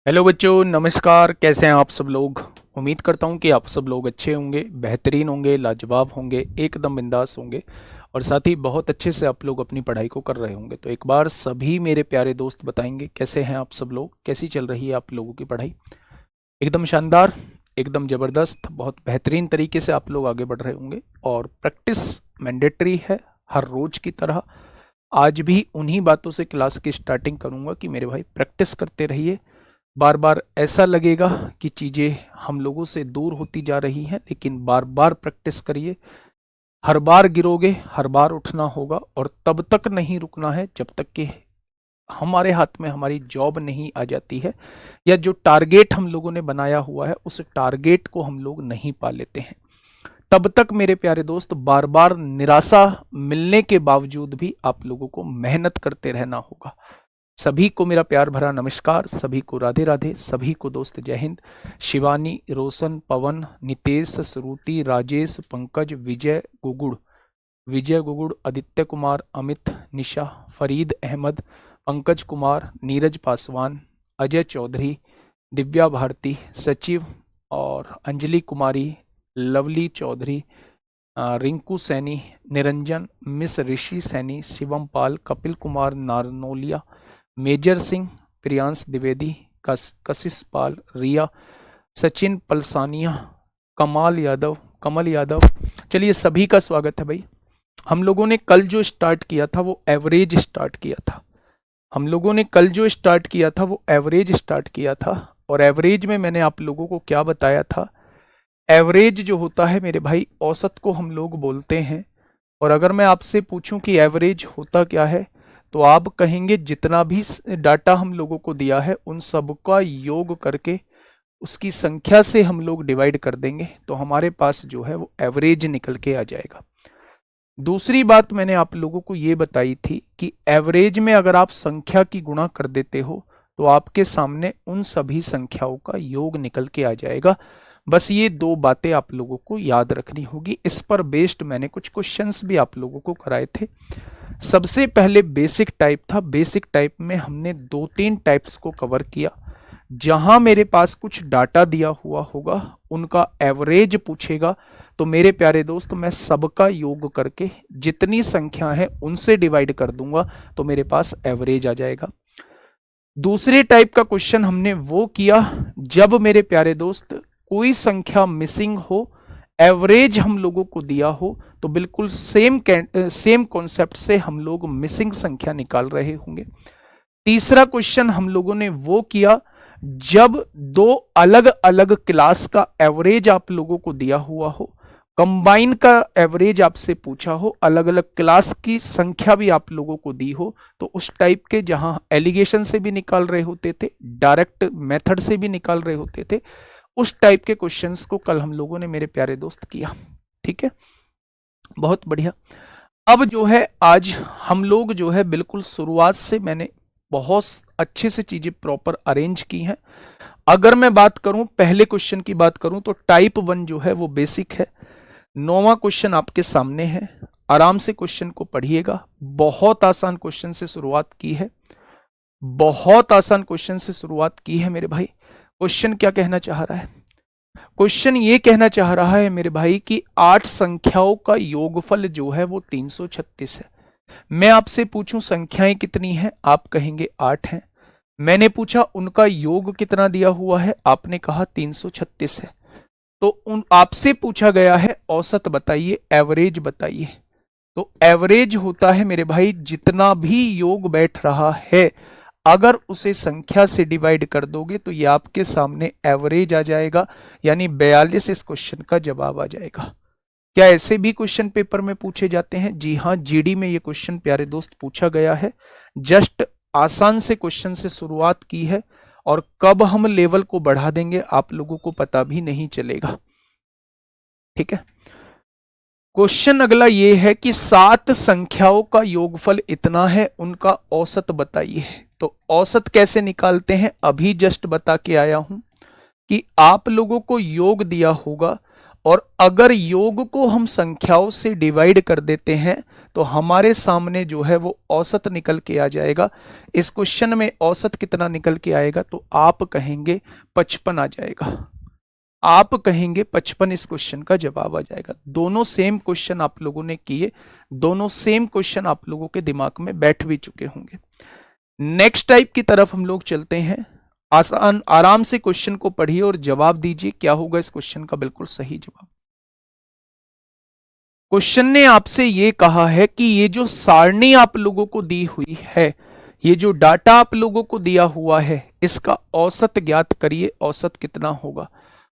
Hello बच्चों, नमस्कार। कैसे हैं आप सब लोग। उम्मीद करता हूं कि आप सब लोग अच्छे होंगे, बेहतरीन होंगे, लाजवाब होंगे, एकदम बिंदास होंगे और साथ ही बहुत अच्छे से आप लोग अपनी पढ़ाई को कर रहे होंगे। तो एक बार सभी मेरे प्यारे दोस्त बताएंगे कैसे हैं आप सब लोग, कैसी चल रही है आप लोगों की पढ़ाई। एकदम शानदार, एकदम ज़बरदस्त, बहुत बेहतरीन तरीके से आप लोग आगे बढ़ रहे होंगे। और प्रैक्टिस मैंडेटरी है हर रोज की तरह। आज भी उन्हीं बातों से क्लास की स्टार्टिंग करूंगा कि मेरे भाई प्रैक्टिस करते रहिए। बार बार ऐसा लगेगा कि चीज़ें हम लोगों से दूर होती जा रही हैं, लेकिन बार बार प्रैक्टिस करिए। हर बार गिरोगे, हर बार उठना होगा और तब तक नहीं रुकना है जब तक कि हमारे हाथ में हमारी जॉब नहीं आ जाती है या जो टारगेट हम लोगों ने बनाया हुआ है उस टारगेट को हम लोग नहीं पा लेते हैं। तब तक मेरे प्यारे दोस्त बार बार निराशा मिलने के बावजूद भी आप लोगों को मेहनत करते रहना होगा। सभी को मेरा प्यार भरा नमस्कार, सभी को राधे राधे, सभी को दोस्त जय हिंद। शिवानी, रोशन, पवन, नितेश, श्रुति, राजेश, पंकज, विजय गुगुड़, आदित्य कुमार, अमित, निशा, फरीद अहमद, पंकज कुमार, नीरज पासवान, अजय चौधरी, दिव्या भारती, सचिव और अंजलि कुमारी, लवली चौधरी, रिंकू सैनी, निरंजन, मिस ऋषि सैनी, शिवम पाल, कपिल कुमार नारनोलिया, मेजर सिंह, प्रियांश द्विवेदी, कशिश पाल, रिया, सचिन पलसानिया, कमल यादव। चलिए, सभी का स्वागत है भाई। हम लोगों ने कल जो स्टार्ट किया था वो एवरेज स्टार्ट किया था। और एवरेज में मैंने आप लोगों को क्या बताया था। एवरेज जो होता है मेरे भाई, औसत को हम लोग बोलते हैं। और अगर मैं आपसे पूछूं कि एवरेज होता क्या है, तो आप कहेंगे जितना भी डाटा हम लोगों को दिया है उन सबका योग करके उसकी संख्या से हम लोग डिवाइड कर देंगे तो हमारे पास जो है वो एवरेज निकल के आ जाएगा। दूसरी बात मैंने आप लोगों को ये बताई थी कि एवरेज में अगर आप संख्या की गुणा कर देते हो तो आपके सामने उन सभी संख्याओं का योग निकल के आ जाएगा। बस ये दो बातें आप लोगों को याद रखनी होगी। इस पर बेस्ड मैंने कुछ क्वेश्चंस भी आप लोगों को कराए थे। सबसे पहले बेसिक टाइप था। बेसिक टाइप में हमने 2-3 टाइप्स को कवर किया। जहां मेरे पास कुछ डाटा दिया हुआ होगा उनका एवरेज पूछेगा तो मेरे प्यारे दोस्त मैं सबका योग करके जितनी संख्या है उनसे डिवाइड कर दूंगा तो मेरे पास एवरेज आ जाएगा। दूसरे टाइप का क्वेश्चन हमने वो किया जब मेरे प्यारे दोस्त कोई संख्या मिसिंग हो, एवरेज हम लोगों को दिया हो, तो बिल्कुल सेम कॉन्सेप्ट से हम लोग मिसिंग संख्या निकाल रहे होंगे। तीसरा क्वेश्चन हम लोगों ने वो किया जब दो अलग अलग क्लास का एवरेज आप लोगों को दिया हुआ हो, कंबाइन का एवरेज आपसे पूछा हो, अलग अलग क्लास की संख्या भी आप लोगों को दी हो, तो उस टाइप के जहां एलिगेशन से भी निकाल रहे होते थे, डायरेक्ट मेथड से भी निकाल रहे होते थे, उस टाइप के क्वेश्चंस को कल हम लोगों ने मेरे प्यारे दोस्त किया। ठीक है, बहुत बढ़िया। अब जो है आज हम लोग जो है बिल्कुल शुरुआत से मैंने बहुत अच्छे से चीजें प्रॉपर अरेंज की हैं। अगर मैं बात करूं, पहले क्वेश्चन की बात करूं तो टाइप 1 जो है वो बेसिक है। 9वां क्वेश्चन आपके सामने है। आराम से क्वेश्चन को पढ़िएगा। बहुत आसान क्वेश्चन से शुरुआत की है, बहुत आसान क्वेश्चन से शुरुआत की है मेरे भाई। क्वेश्चन क्या कहना चाह रहा है? क्वेश्चन ये कहना चाह रहा है मेरे भाई कि 8 संख्याओं का योगफल जो है वो 336 है। मैं आपसे पूछूं संख्याएं कितनी हैं, आप कहेंगे 8 हैं। मैंने पूछा उनका योग कितना दिया हुआ है, आपने कहा 336 है। तो उन आपसे पूछा गया है औसत बताइए, एवरेज बताइए। तो एवरेज होता है मेरे भाई जितना भी योग बैठ रहा है अगर उसे संख्या से डिवाइड कर दोगे तो ये आपके सामने एवरेज आ जाएगा, यानी 42 इस क्वेश्चन का जवाब आ जाएगा। क्या ऐसे भी क्वेश्चन पेपर में पूछे जाते हैं? जी हाँ, जीडी में ये क्वेश्चन प्यारे दोस्त पूछा गया है। जस्ट आसान से क्वेश्चन से शुरुआत की है और कब हम लेवल को बढ़ा देंगे आप लोगों को पता भी नहीं चलेगा। ठीक है, क्वेश्चन अगला ये है कि 7 संख्याओं का योगफल इतना है, उनका औसत बताइए। तो औसत कैसे निकालते हैं अभी जस्ट बता के आया हूं कि आप लोगों को योग दिया होगा और अगर योग को हम संख्याओं से डिवाइड कर देते हैं तो हमारे सामने जो है वो औसत निकल के आ जाएगा। इस क्वेश्चन में औसत कितना निकल के आएगा, तो आप कहेंगे 55 आ जाएगा। आप कहेंगे 55 इस क्वेश्चन का जवाब आ जाएगा। दोनों सेम क्वेश्चन आप लोगों ने किए, दोनों सेम क्वेश्चन आप लोगों के दिमाग में बैठ भी चुके होंगे। नेक्स्ट टाइप की तरफ हम लोग चलते हैं। आसान आराम से क्वेश्चन को पढ़िए और जवाब दीजिए क्या होगा इस क्वेश्चन का बिल्कुल सही जवाब। क्वेश्चन ने आपसे ये कहा है कि ये जो सारणी आप लोगों को दी हुई है, ये जो डाटा आप लोगों को दिया हुआ है, इसका औसत ज्ञात करिए, औसत कितना होगा।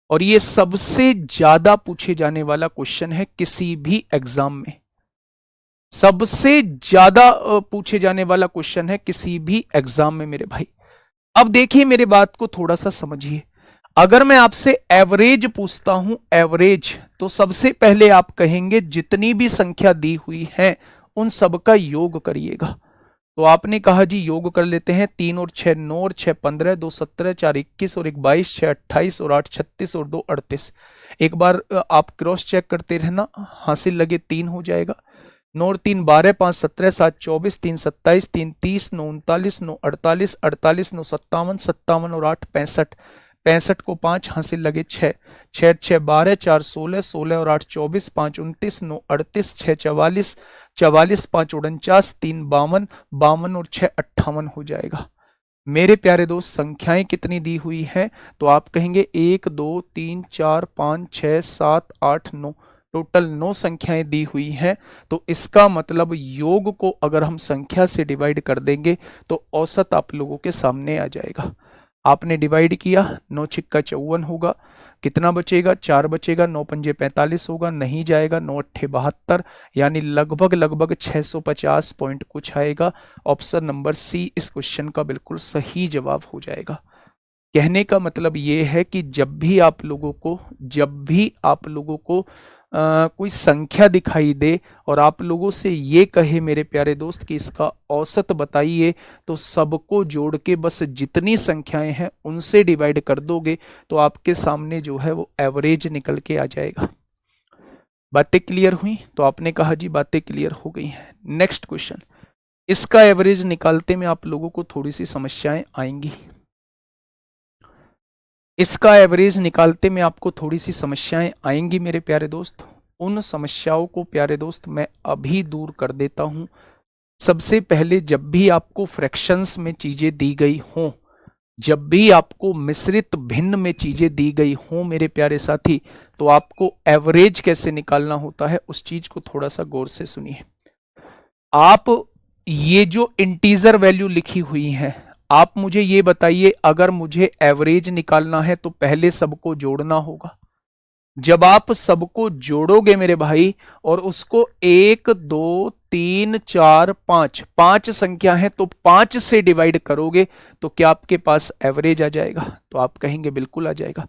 और ये सबसे ज्यादा पूछे जाने वाला क्वेश्चन है किसी भी एग्जाम में, सबसे ज्यादा पूछे जाने वाला क्वेश्चन है किसी भी एग्जाम में मेरे भाई। अब देखिए मेरे बात को थोड़ा सा समझिए। अगर मैं आपसे एवरेज पूछता हूं, एवरेज, तो सबसे पहले आप कहेंगे जितनी भी संख्या दी हुई है उन सबका योग करिएगा। तो आपने कहा जी योग कर लेते हैं, 3 और 6 9 और 6 15, 2 17, 4 21 और 1 22, 6 28 और 8 36 और 2 38। एक बार आप क्रॉस चेक करते रहना, हासिल लगे 3 हो जाएगा। 9 और 3 12, 5 17, 7 24, 3 27, 3 30, 9 39, 9 48, 48 9 57, 57 और 8 65, 65 को 5 हासिल लगे 6, 6 6 12, 4 16, 16 और 8 24, 5 29, 9 38, 6 44, 44 5 49, 3 52, 52 और 6 58 हो जाएगा। मेरे प्यारे दोस्त संख्याएं कितनी दी हुई हैं, तो आप कहेंगे 1 2 3 4 5 6 7 8 9, टोटल 9 संख्याएं दी हुई हैं। तो इसका मतलब योग को अगर हम संख्या से डिवाइड कर देंगे तो औसत आप लोगों के सामने आ जाएगा। आपने डिवाइड किया, 9 छिक्का 54 होगा, कितना बचेगा 4 बचेगा, 9 पंजे 45 होगा, नहीं जाएगा, 9 अट्ठे 72, यानी लगभग लगभग 650 पॉइंट कुछ आएगा। ऑप्शन नंबर सी इस क्वेश्चन का बिल्कुल सही जवाब हो जाएगा। कहने का मतलब ये है कि जब भी आप लोगों को कोई संख्या दिखाई दे और आप लोगों से ये कहे मेरे प्यारे दोस्त कि इसका औसत बताइए, तो सबको जोड़ के बस जितनी संख्याएं हैं उनसे डिवाइड कर दोगे तो आपके सामने जो है वो एवरेज निकल के आ जाएगा। बातें क्लियर हुई? तो आपने कहा जी बातें क्लियर हो गई हैं। नेक्स्ट क्वेश्चन, इसका एवरेज निकालते में आप लोगों को थोड़ी सी समस्याएं आएंगी। इसका एवरेज निकालते में आपको थोड़ी सी समस्याएं आएंगी मेरे प्यारे दोस्त। उन समस्याओं को प्यारे दोस्त मैं अभी दूर कर देता हूं। सबसे पहले जब भी आपको फ्रैक्शंस में चीजें दी गई हों, जब भी आपको मिश्रित भिन्न में चीजें दी गई हों मेरे प्यारे साथी, तो आपको एवरेज कैसे निकालना होता है उस चीज को थोड़ा सा गौर से सुनिए। आप ये जो इंटीजर वैल्यू लिखी हुई है, आप मुझे ये बताइए, अगर मुझे एवरेज निकालना है तो पहले सबको जोड़ना होगा। जब आप सबको जोड़ोगे मेरे भाई और उसको 1 2 3 4 5 5 संख्या है तो 5 से डिवाइड करोगे तो क्या आपके पास एवरेज आ जाएगा? तो आप कहेंगे बिल्कुल आ जाएगा।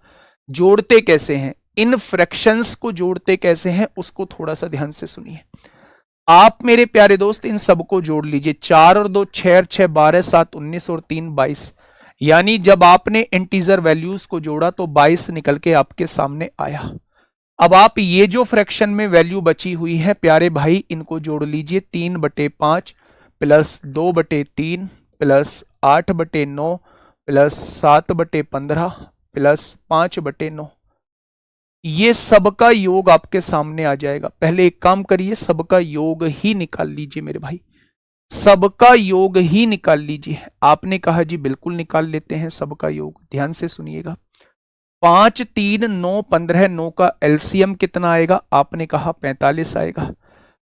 जोड़ते कैसे हैं, इन फ्रैक्शंस को जोड़ते कैसे हैं उसको थोड़ा सा ध्यान से सुनिए। आप मेरे प्यारे दोस्त इन सबको जोड़ लीजिए, 4 और 2 6 6 12 7 19 और 3 22, यानी जब आपने इंटीजर वैल्यूज को जोड़ा तो 22 निकल के आपके सामने आया। अब आप ये जो फ्रैक्शन में वैल्यू बची हुई है प्यारे भाई इनको जोड़ लीजिए, 3/5 प्लस 2/3 प्लस 8/9 प्लस 7/15 प्लस 5/9, ये सबका योग आपके सामने आ जाएगा। पहले एक काम करिए, सबका योग ही निकाल लीजिए मेरे भाई, सबका योग ही निकाल लीजिए। आपने कहा जी बिल्कुल निकाल लेते हैं सबका योग। ध्यान से सुनिएगा, 5 3 9 15, 9 का एलसीएम कितना आएगा? आपने कहा 45 आएगा।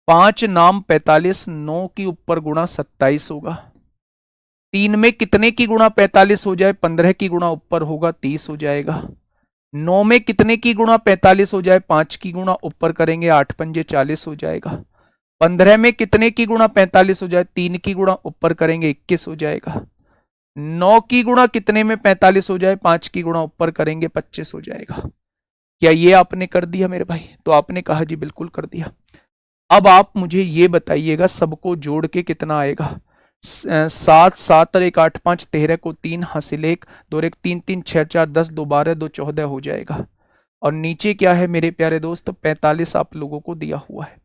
5 नाम 45, 9 की ऊपर गुणा 27 होगा। 3 में कितने की गुणा 45 हो जाए? 15 की गुणा ऊपर होगा 30 हो जाएगा। 9 में कितने की गुणा 45 हो जाए? 5 की गुणा ऊपर करेंगे 8 पंजे 40 हो जाएगा। 15 में कितने की गुणा 45 हो जाए? 3 की गुणा ऊपर करेंगे 21 हो जाएगा। 9 की गुणा कितने में 45 हो जाए? 5 की गुणा ऊपर करेंगे 25 हो जाएगा। क्या ये आपने कर दिया मेरे भाई? तो आपने कहा जी बिल्कुल कर दिया। अब आप मुझे ये बताइएगा सबको जोड़ के कितना आएगा? 7 7 और 1 8 5 13 को 3 हासिल 1 2 1 3 3 6 4 10 2 12 2 14 हो जाएगा। और नीचे क्या है मेरे प्यारे दोस्त, 45 आप लोगों को दिया हुआ है।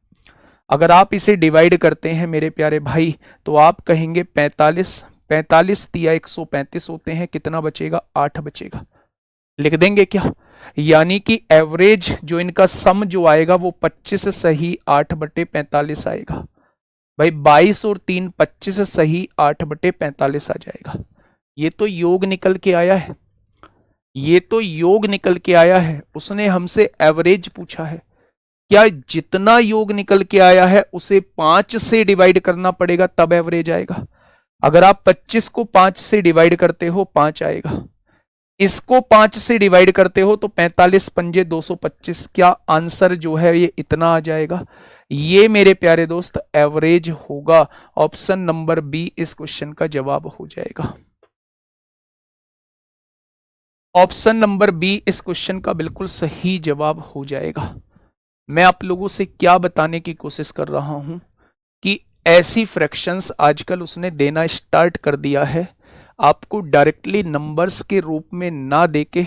अगर आप इसे डिवाइड करते हैं मेरे प्यारे भाई तो आप कहेंगे 45, 45 दिया 135 होते हैं, कितना बचेगा, 8 बचेगा। लिख देंगे क्या, यानी कि एवरेज जो इनका सम जो आएगा वो 25 सही 8/45 आएगा। भाई 22 और 3 25 सही 8/45 आ जाएगा। ये तो योग निकल के आया है, ये तो योग निकल के आया है। उसने हमसे एवरेज पूछा है, क्या जितना योग निकल के आया है उसे 5 से डिवाइड करना पड़ेगा तब एवरेज आएगा। अगर आप 25 को 5 से डिवाइड करते हो 5 आएगा, इसको 5 से डिवाइड करते हो तो 45 पंजे 225, क्या आंसर जो है ये इतना आ जाएगा। ये मेरे प्यारे दोस्त एवरेज होगा। ऑप्शन नंबर बी इस क्वेश्चन का जवाब हो जाएगा। ऑप्शन नंबर बी इस क्वेश्चन का बिल्कुल सही जवाब हो जाएगा। मैं आप लोगों से क्या बताने की कोशिश कर रहा हूं कि ऐसी फ्रैक्शंस आजकल उसने देना स्टार्ट कर दिया है। आपको डायरेक्टली नंबर्स के रूप में ना देके,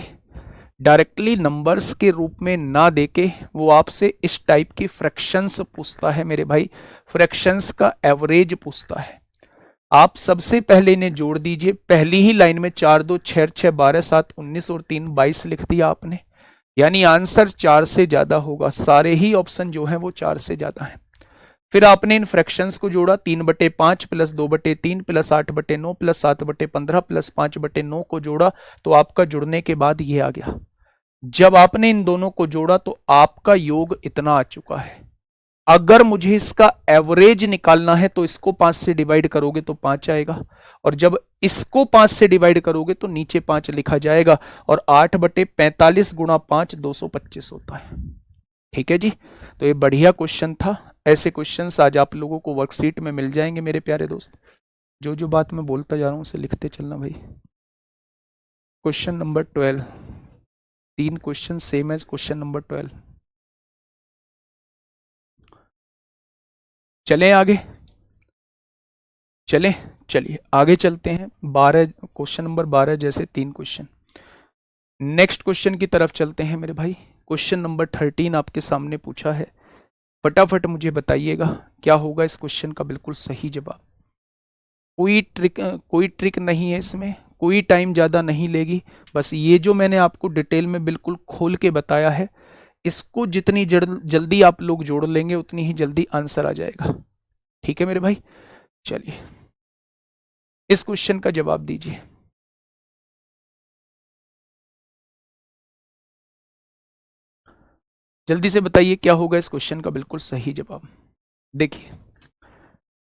डायरेक्टली नंबर्स के रूप में ना देके वो आपसे इस टाइप की फ्रैक्शंस पूछता है मेरे भाई, फ्रैक्शंस का एवरेज पूछता है। आप सबसे पहले इन्हें जोड़ दीजिए, पहली ही लाइन में 4 2 6 6 12 7 19 और 3 22 लिख दिया आपने, यानी आंसर 4 से ज्यादा होगा। सारे ही ऑप्शन जो है वो 4 से ज्यादा है। फिर आपने इन फ्रैक्शंस को जोड़ा, 3/5 प्लस 2/3 प्लस 8/9 प्लस 7/15 प्लस 5/9 को जोड़ा तो आपका जुड़ने के बाद ये आ गया। जब आपने इन दोनों को जोड़ा तो आपका योग इतना आ चुका है। अगर मुझे इसका एवरेज निकालना है तो इसको 5 से डिवाइड करोगे तो 5 आएगा, और जब इसको 5 से डिवाइड करोगे तो नीचे 5 लिखा जाएगा, और 8/45 गुणा 5 225 होता है। ठीक है जी, तो ये बढ़िया क्वेश्चन था। ऐसे क्वेश्चंस आज आप लोगों को वर्कशीट में मिल जाएंगे मेरे प्यारे दोस्त। जो जो बात मैं बोलता जा रहा हूं उसे लिखते चलना भाई। Question number 12, 3 question same as question number 12। चलें आगे, चलें, चलिए आगे चलते हैं। 12 क्वेश्चन नंबर 12 जैसे 3 क्वेश्चन। नेक्स्ट क्वेश्चन की तरफ चलते हैं मेरे भाई। क्वेश्चन नंबर 13 आपके सामने पूछा है, फटाफट मुझे बताइएगा क्या होगा इस क्वेश्चन का बिल्कुल सही जवाब। कोई ट्रिक नहीं है इसमें, कोई टाइम ज़्यादा नहीं लेगी। बस ये जो मैंने आपको डिटेल में बिल्कुल खोल के बताया है, इसको जितनी जल्दी आप लोग जोड़ लेंगे उतनी ही जल्दी आंसर आ जाएगा। ठीक है मेरे भाई, चलिए इस क्वेश्चन का जवाब दीजिए। जल्दी से बताइए क्या होगा इस क्वेश्चन का बिल्कुल सही जवाब। देखिए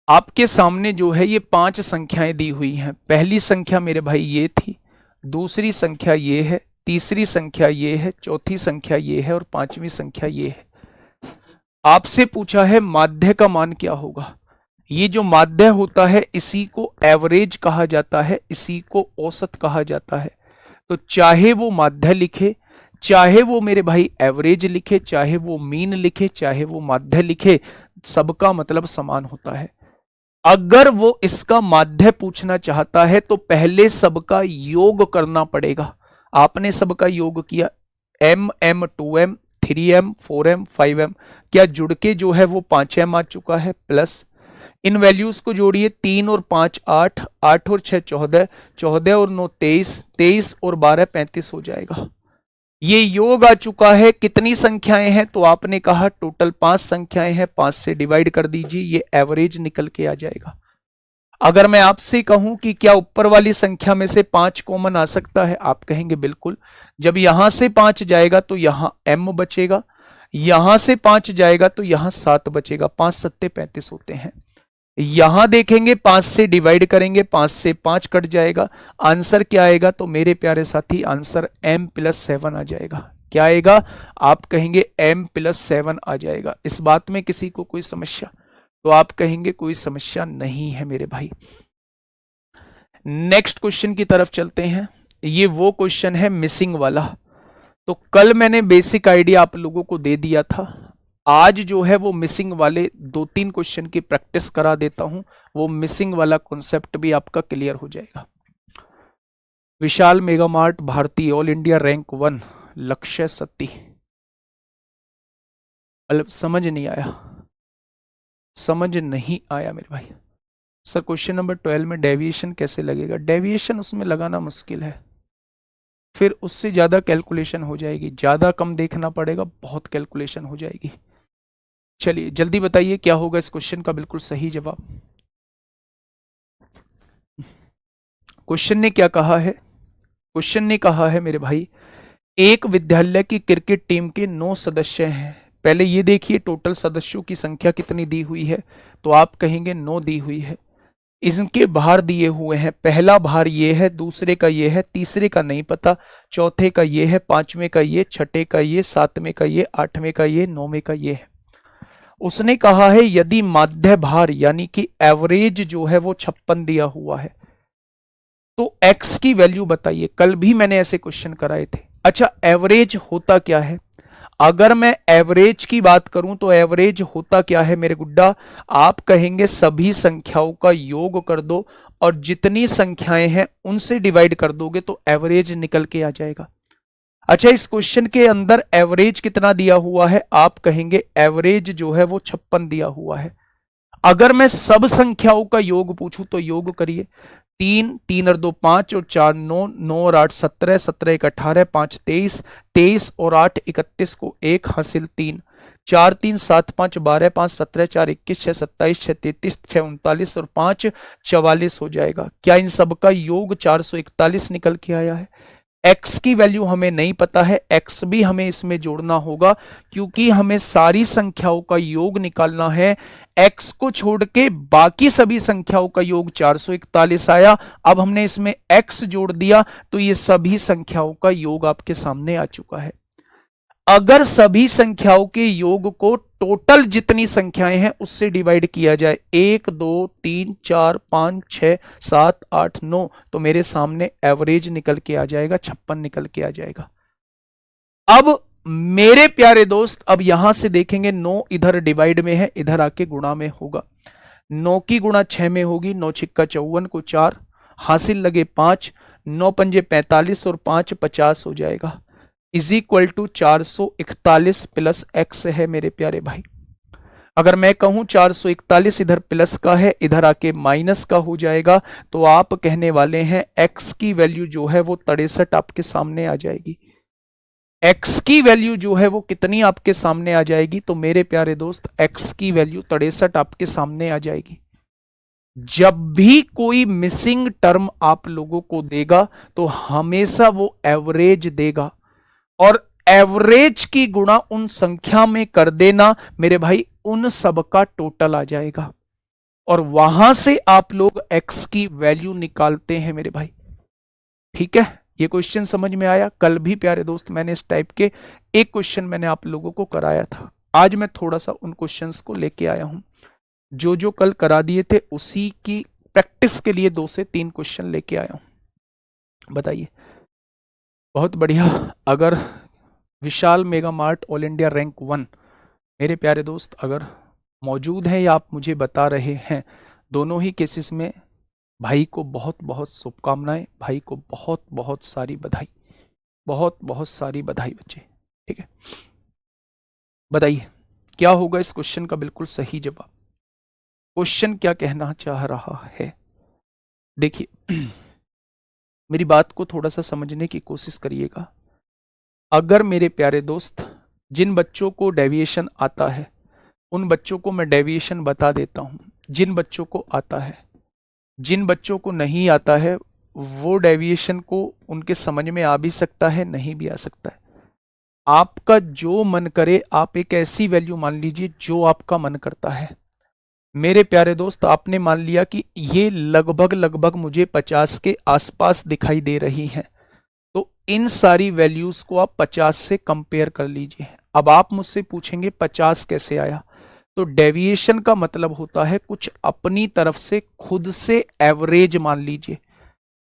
आपके सामने जो है ये 5 संख्याएं दी हुई हैं। पहली संख्या मेरे भाई ये थी, दूसरी संख्या ये है, तीसरी संख्या ये है, चौथी संख्या ये है और 5वीं संख्या ये है। आपसे पूछा है माध्य का मान क्या होगा। ये जो माध्य होता है इसी को एवरेज कहा जाता है, इसी को औसत कहा जाता है। तो चाहे वो माध्य लिखे, चाहे वो मेरे भाई एवरेज लिखे, चाहे वो मीन लिखे, चाहे वो माध्य लिखे, सबका मतलब समान होता है। अगर वो इसका माध्य पूछना चाहता है तो पहले सबका योग करना पड़ेगा। आपने सबका योग किया, m 2m 3m 4m 5m, क्या जुड़ के जो है वो 5m आ चुका है, प्लस इन वैल्यूज को जोड़िए, 3 और 5 8, 8 और 6 14, 14 और 9 23, 23 और 12 35 हो जाएगा। ये योग आ चुका है। कितनी संख्याएं हैं, तो आपने कहा टोटल 5 संख्याएं हैं, 5 से डिवाइड कर दीजिए, ये एवरेज निकल के आ जाएगा। अगर मैं आपसे कहूं कि क्या ऊपर वाली संख्या में से 5 कॉमन आ सकता है, आप कहेंगे बिल्कुल। जब यहां से 5 जाएगा तो यहां m बचेगा, यहां से 5 जाएगा तो यहां 7 बचेगा, 5 सत्ते 35 होते हैं। यहां देखेंगे 5 से डिवाइड करेंगे, 5 से 5 कट जाएगा, आंसर क्या आएगा, तो मेरे प्यारे साथी आंसर m+7 आ जाएगा। क्या आएगा, आप कहेंगे m+7 आ जाएगा। इस बात में किसी को कोई समस्या, तो आप कहेंगे कोई समस्या नहीं है मेरे भाई। नेक्स्ट क्वेश्चन की तरफ चलते हैं। ये वो क्वेश्चन है मिसिंग वाला। तो कल मैंने बेसिक आइडिया आप लोगों को दे दिया था, आज जो है वो मिसिंग वाले 2-3 क्वेश्चन की प्रैक्टिस करा देता हूं, वो मिसिंग वाला कॉन्सेप्ट भी आपका क्लियर हो जाएगा। विशाल मेगा मार्ट भारतीय ऑल इंडिया रैंक 1 लक्ष्य सती, मतलब समझ नहीं आया, समझ नहीं आया मेरे भाई। सर क्वेश्चन नंबर 12 में डेविएशन कैसे लगेगा? डेविएशन उसमें लगाना मुश्किल है, फिर उससे ज्यादा कैलकुलेशन हो जाएगी, ज्यादा कम देखना पड़ेगा, बहुत कैलकुलेशन हो जाएगी। चलिए जल्दी बताइए क्या होगा इस क्वेश्चन का बिल्कुल सही जवाब। क्वेश्चन ने क्या कहा है? क्वेश्चन ने कहा है मेरे भाई, एक विद्यालय की क्रिकेट टीम के 9 सदस्य हैं। पहले ये देखिए टोटल सदस्यों की संख्या कितनी दी हुई है, तो आप कहेंगे 9 दी हुई है। इनके भार दिए हुए हैं, पहला भार ये है, दूसरे का ये है, तीसरे का नहीं पता, चौथे का ये है, पांचवें का ये, छठे का ये, सातवें का ये, आठवें का ये, नौवें का ये है। उसने कहा है यदि माध्य भार यानी कि एवरेज जो है वो 56 दिया हुआ है, तो x की वैल्यू बताइए। कल भी मैंने ऐसे क्वेश्चन कराए थे। अच्छा एवरेज होता क्या है? अगर मैं एवरेज की बात करूं तो एवरेज होता क्या है मेरे गुड्डा? आप कहेंगे सभी संख्याओं का योग कर दो और जितनी संख्याएं हैं उनसे डिवाइड कर दोगे तो एवरेज निकल के आ जाएगा। अच्छा इस क्वेश्चन के अंदर एवरेज कितना दिया हुआ है? आप कहेंगे एवरेज जो है वो 56 दिया हुआ है। अगर मैं सब संख्याओं का योग पूछूं तो योग करिए। 3, 3 और 2 5 और 4 9, 9 और 8 17, 17 1 18, 5 23, 23 और 8 31 को 1 हासिल 3, 4 3 7 5 12, 5 17, 4 21, 6 27, 6 33, 6 39 और 5 44 हो जाएगा। क्या इन सब का योग 441 निकल के आया है? x की वैल्यू हमें नहीं पता है, x भी हमें इसमें जोड़ना होगा क्योंकि हमें सारी संख्याओं का योग निकालना है। x को छोड़ के बाकी सभी संख्याओं का योग 441 आया। अब हमने इसमें x जोड़ दिया तो ये सभी संख्याओं का योग आपके सामने आ चुका है। अगर सभी संख्याओं के योग को टोटल जितनी संख्याएं हैं उससे डिवाइड किया जाए 1 2 3 4 5 6 7 8 9 तो मेरे सामने एवरेज निकल के आ जाएगा, 56 निकल के आ जाएगा। अब मेरे प्यारे दोस्त अब यहां से देखेंगे 9 इधर डिवाइड में है, इधर आके गुणा में होगा। 9 की गुणा 6 में होगी, 9 छिक्का 54 को 4 हासिल लगे 5, 9 पंजे 45 और 5 50 हो जाएगा। Is equal to 441 plus X है मेरे प्यारे भाई। अगर मैं कहूं 441 इधर प्लस का है, इधर आके माइनस का हो जाएगा, तो आप कहने वाले हैं एक्स की वैल्यू जो है वो 63 आपके सामने आ जाएगी। एक्स की वैल्यू जो है वो कितनी आपके सामने आ जाएगी? तो मेरे प्यारे दोस्त एक्स की वैल्यू 63 आपके सामने आ जाएगी। जब भी कोई मिसिंग टर्म आप लोगों को देगा तो हमेशा वो एवरेज देगा और एवरेज की गुणा उन संख्या में कर देना मेरे भाई, उन सब का टोटल आ जाएगा और वहां से आप लोग x की वैल्यू निकालते हैं मेरे भाई। ठीक है, ये क्वेश्चन समझ में आया? कल भी प्यारे दोस्त मैंने इस टाइप के एक क्वेश्चन मैंने आप लोगों को कराया था। आज मैं थोड़ा सा उन क्वेश्चंस को लेके आया हूं, जो कल करा दिए थे उसी की प्रैक्टिस के लिए 2 से 3 क्वेश्चन लेके आया हूं। बताइए, बहुत बढ़िया। अगर Vishal mega mart all India rank 1 मेरे प्यारे दोस्त अगर मौजूद हैं या आप मुझे बता रहे हैं, दोनों ही केसेस में भाई को बहुत बहुत शुभकामनाएं, भाई को बहुत बहुत सारी बधाई, बहुत बहुत सारी बधाई बच्चे। ठीक है, बताइए क्या होगा इस क्वेश्चन का बिल्कुल सही जवाब। क्वेश्चन क्या कहना चाह रहा है? देखिए मेरी बात को थोड़ा सा समझने की कोशिश करिएगा। अगर मेरे प्यारे दोस्त जिन बच्चों को डेविएशन आता है उन बच्चों को मैं डेविएशन बता देता हूं, जिन बच्चों को आता है, जिन बच्चों को नहीं आता है वो डेविएशन को उनके समझ में आ भी सकता है, नहीं भी आ सकता है। आपका जो मन करे आप एक ऐसी वैल्यू मान लीजिए जो आपका मन करता है। मेरे प्यारे दोस्त आपने मान लिया कि ये लगभग लगभग मुझे 50 के आसपास दिखाई दे रही हैं, तो इन सारी वैल्यूज को आप 50 से कंपेयर कर लीजिए। अब आप मुझसे पूछेंगे 50 कैसे आया? तो डेविएशन का मतलब होता है कुछ अपनी तरफ से खुद से एवरेज मान लीजिए।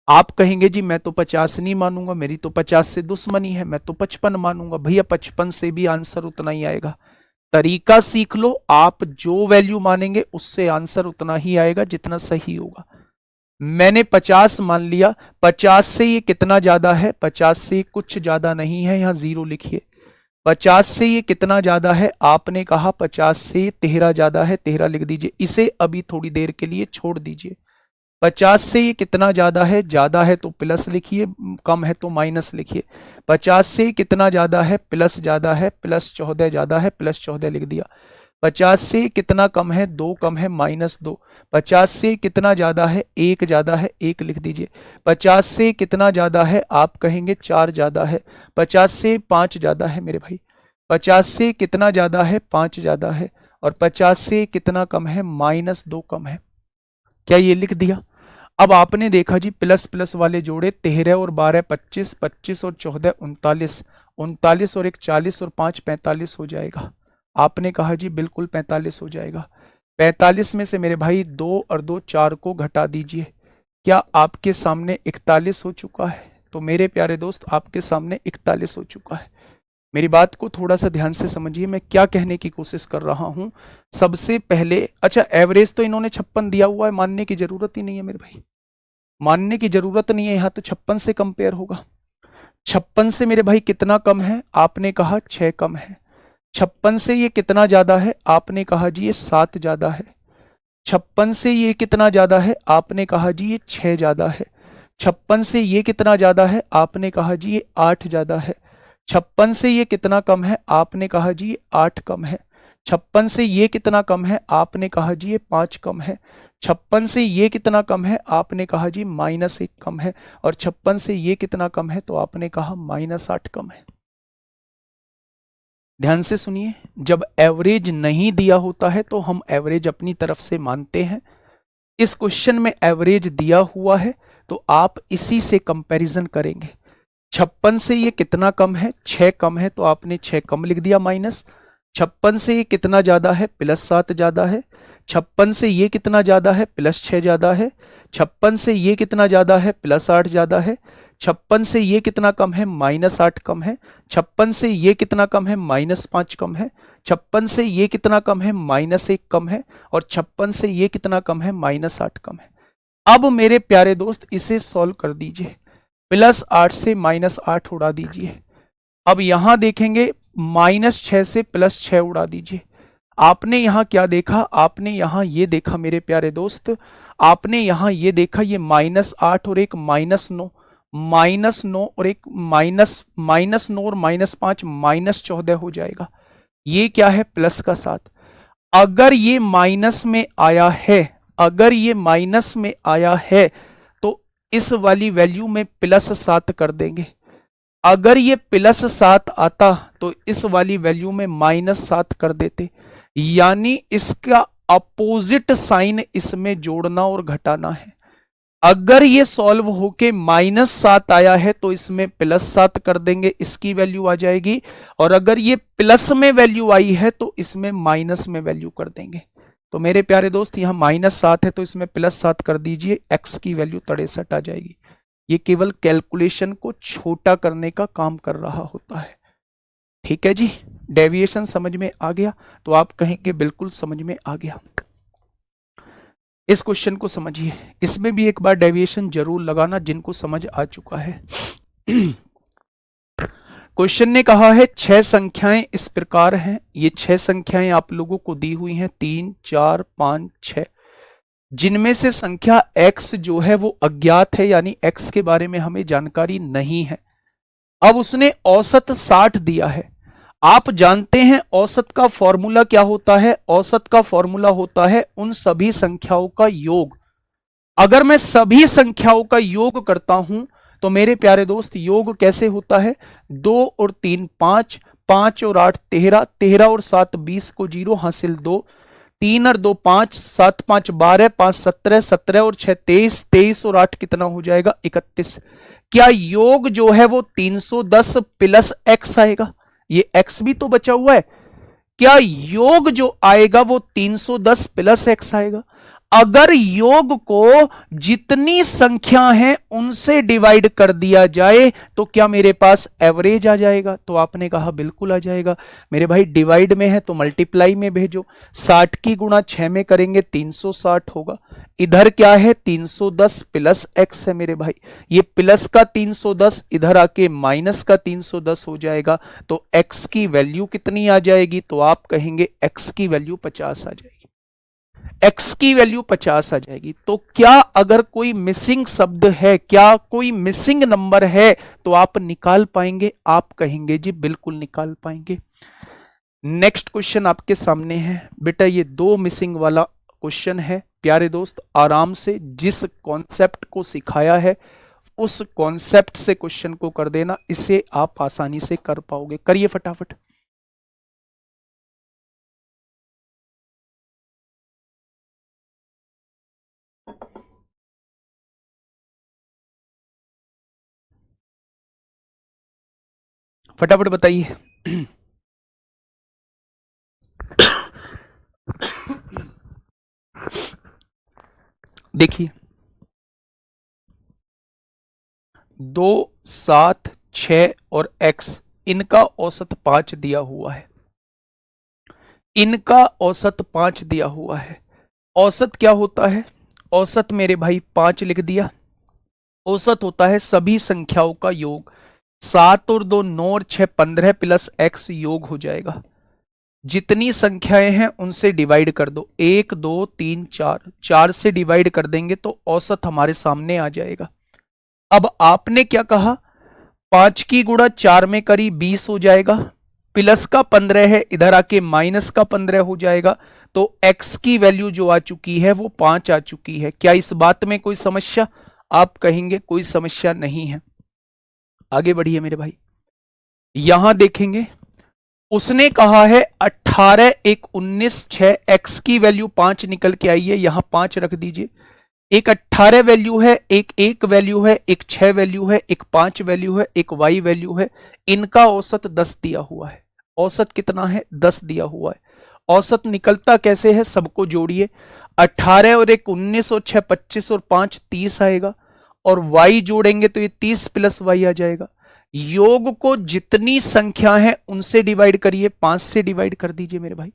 आप कहेंगे जी मैं तो 50 नहीं मानूंगा, मेरी तो 50 से दुश्मनी है, मैं तो 55 मानूंगा। भैया 55 से भी आंसर उतना ही आएगा। तरीका सीख लो, आप जो वैल्यू मानेंगे उससे आंसर उतना ही आएगा जितना सही होगा। मैंने 50 मान लिया। 50 से ये कितना ज्यादा है? 50 से कुछ ज्यादा नहीं है, यहां 0 लिखिए। 50 से ये कितना ज्यादा है? आपने कहा 50 से 13 ज्यादा है, 13 लिख दीजिए। इसे अभी थोड़ी देर के लिए छोड़ दीजिए। 50 से ये कितना ज्यादा है? ज्यादा है तो प्लस लिखिए, कम है तो माइनस लिखिए। 50 से कितना ज्यादा है? प्लस ज्यादा है, प्लस 14 ज्यादा है, प्लस 14 लिख दिया। 50 से कितना कम है? 2 कम है, -2। 50 से कितना ज्यादा है? 1 ज्यादा है, 1 लिख दीजिए। 50 से कितना ज्यादा है? आप कहेंगे 4 ज्यादा है। 50 से 5 ज्यादा है मेरे भाई। 50 से कितना ज्यादा है? 5 ज्यादा है। और 50 से कितना कम है? -2 कम है। क्या ये लिख दिया? अब आपने देखा जी प्लस प्लस वाले जोड़े 13 और 12 25, 25 और 14 39, 39 और 1 40 और 5 45 हो जाएगा। आपने कहा जी बिल्कुल 45 हो जाएगा। 45 में से मेरे भाई 2 और 2 4 को घटा दीजिए। क्या आपके सामने 41 हो चुका है? तो मेरे प्यारे दोस्त आपके सामने 41 हो चुका है। मेरी बात को थोड़ा सा ध्यान से समझिए, मैं क्या कहने की कोशिश कर रहा हूं। सबसे पहले अच्छा एवरेज तो इन्होंने 56 दिया हुआ है, मानने की जरूरत ही नहीं है मेरे भाई, मानने की जरूरत नहीं है। यहां तो 56 से कंपेयर होगा। 56 से मेरे भाई कितना कम है? आपने कहा 6 कम है। 56 से ये कितना ज्यादा है? आपने कहा जी ये 7 ज्यादा है। 56 से ये कितना ज्यादा है? आपने कहा जी ये 6 ज्यादा है। 56 से ये कितना ज्यादा है? आपने कहा जी ये 8 ज्यादा है। 56 से ये कितना कम है? आपने कहा जी ये 8 कम है। 56 से ये कितना कम है? आपने कहा जी ये 5 कम है। 56 से ये कितना कम है? आपने कहा जी -1 कम है। और 56 से ये कितना कम है? तो आपने कहा -8 कम है। ध्यान से सुनिए, जब एवरेज नहीं दिया होता है तो हम एवरेज अपनी तरफ से मानते हैं। इस क्वेश्चन में एवरेज दिया हुआ है तो आप इसी से कंपैरिजन करेंगे। 56 से ये कितना कम है? 6 कम है, तो आपने 6 कम लिख दिया माइनस। 56 से ये कितना ज्यादा है? +7 ज्यादा है। 56 से ये कितना ज्यादा है? +6 ज्यादा है। 56 से ये कितना ज्यादा है? +8 ज्यादा है। 56 से ये कितना कम है? -8 कम है। 56 से ये कितना कम है? -5 कम है। 56 से ये कितना कम है? -1 कम है। और 56 से ये कितना कम है? -8 कम है। अब मेरे प्यारे दोस्त इसे सॉल्व कर दीजिए। +8 से -8 उड़ा दीजिए। अब यहां देखेंगे -6 से +6 उड़ा दीजिए। आपने यहां क्या देखा? आपने यहां ये देखा मेरे प्यारे दोस्त, आपने यहां ये देखा, ये -8 और एक -9, -9 और एक -9 और -5 -14 हो जाएगा। ये क्या है? प्लस का 7। अगर ये माइनस में आया है, अगर ये माइनस में आया है तो इस वाली वैल्यू में +7 कर देंगे। अगर ये +7 आता तो इस वाली वैल्यू में -7 कर देते, यानी इसका अपोजिट साइन इसमें जोड़ना और घटाना है। अगर ये सॉल्व होके -7 आया है तो इसमें +7 कर देंगे, इसकी वैल्यू आ जाएगी। और अगर ये प्लस में वैल्यू आई है तो इसमें माइनस में वैल्यू कर देंगे। तो मेरे प्यारे दोस्त यहां -7 है तो इसमें +7 कर दीजिए, x की वैल्यू 63 आ जाएगी। ये केवल कैलकुलेशन को छोटा करने का काम कर रहा होता है। ठीक है जी, डेविएशन समझ में आ गया? तो आप कहेंगे बिल्कुल समझ में आ गया। इस क्वेश्चन को समझिए, इसमें भी एक बार डेविएशन जरूर लगाना जिनको समझ आ चुका है। क्वेश्चन ने कहा है 6 संख्याएं इस प्रकार हैं। ये 6 संख्याएं आप लोगों को दी हुई हैं 3, 4, 5, 6, जिनमें से संख्या x जो है वो अज्ञात है, यानी x के बारे में हमें जानकारी नहीं है। अब उसने औसत 60 दिया है। आप जानते हैं औसत का फॉर्मूला क्या होता है? औसत का फॉर्मूला होता है उन सभी संख्याओं का योग। अगर मैं सभी संख्याओं का योग करता हूं तो मेरे प्यारे दोस्त योग कैसे होता है? 2 और 3 5, 5 और 8 13, 13 और 7 20 को 0 हासिल 2, 3 और 2 5, 7 5 12, 5 17, 17 और 6 23, 23 और 8 कितना हो जाएगा? 31। क्या योग जो है वो 310 प्लस x आएगा? ये x भी तो बचा हुआ है। क्या योग जो आएगा वो 310 प्लस x आएगा? अगर योग को जितनी संख्या है उनसे डिवाइड कर दिया जाए तो क्या मेरे पास एवरेज आ जाएगा? तो आपने कहा बिल्कुल आ जाएगा। मेरे भाई डिवाइड में है तो मल्टीप्लाई में भेजो। 60 की गुणा 6 में करेंगे 360 होगा। इधर क्या है 310 प्लस एक्स है मेरे भाई। ये प्लस का 310 इधर आके माइनस का 310 हो जाएगा। तो एक्स की वैल्यू कितनी आ जाएगी? तो आप कहेंगे एक्स की वैल्यू 50 आ जाएगी। एक्स की वैल्यू 50 आ जाएगी। तो क्या अगर कोई मिसिंग शब्द है, क्या कोई मिसिंग नंबर है तो आप निकाल पाएंगे? आप कहेंगे जी बिल्कुल निकाल पाएंगे। नेक्स्ट क्वेश्चन आपके सामने है बेटा, ये 2 मिसिंग वाला क्वेश्चन है। प्यारे दोस्त आराम से जिस कॉन्सेप्ट को सिखाया है उस कॉन्सेप्ट से क्वेश्चन को कर देना, इसे आप आसानी से कर पाओगे। करिए फटाफट। फटाफट बताइए। देखिए 2, 7, 6 और x, इनका औसत 5 दिया हुआ है। इनका औसत 5 दिया हुआ है। औसत क्या होता है? औसत मेरे भाई 5 लिख दिया। औसत होता है सभी संख्याओं का योग। 7 और 2 9 और 6 15 प्लस x योग हो जाएगा। जितनी संख्याएं हैं उनसे डिवाइड कर दो। 1 2 3 4, 4 से डिवाइड कर देंगे तो औसत हमारे सामने आ जाएगा। अब आपने क्या कहा? 5 की गुणा 4 में करी 20 हो जाएगा। प्लस का 15 है, इधर आके माइनस का 15 हो जाएगा। तो x की वैल्यू जो आ चुकी है वो 5 आ चुकी है। क्या इस बात में कोई समस्या? आप कहेंगे कोई समस्या नहीं है। आगे बढ़िए मेरे भाई। यहां देखेंगे उसने कहा है 18 1 19 6, x की वैल्यू 5 निकल के आई है, यहां 5 रख दीजिए। एक 18 वैल्यू है, एक 1 वैल्यू है, एक 6 वैल्यू है, एक 5 वैल्यू है, एक y वैल्यू है। इनका औसत 10 दिया हुआ है। औसत कितना है? 10 दिया हुआ है। औसत निकलता कैसे है? सबको जोड़िए। 18 और 1 19 और 6 25 और 5 30 आएगा। और y जोड़ेंगे तो ये 30 प्लस y आ जाएगा। योग को जितनी संख्या है उनसे डिवाइड करिए। 5 से डिवाइड कर दीजिए मेरे भाई।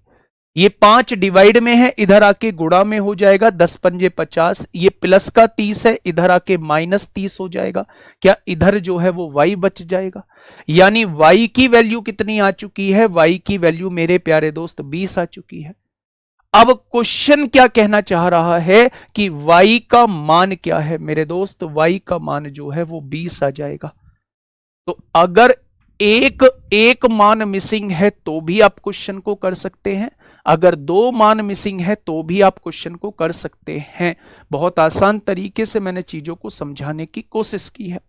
ये 5 डिवाइड में है, इधर आके गुणा में हो जाएगा। 10 पंजे 50। ये प्लस का 30 है, इधर आके माइनस 30 हो जाएगा। क्या इधर जो है वो y बच जाएगा? यानी y की वैल्यू कितनी आ चुकी है? y की वैल्यू मेरे प्यारे दोस्त 20 आ चुकी है। अब क्वेश्चन क्या कहना चाह रहा है कि y का मान क्या है? मेरे दोस्त y का मान जो है वो 20 आ जाएगा। तो अगर एक एक मान मिसिंग है तो भी आप क्वेश्चन को कर सकते हैं। अगर 2 मान मिसिंग है तो भी आप क्वेश्चन को कर सकते हैं। बहुत आसान तरीके से मैंने चीजों को समझाने की कोशिश की है।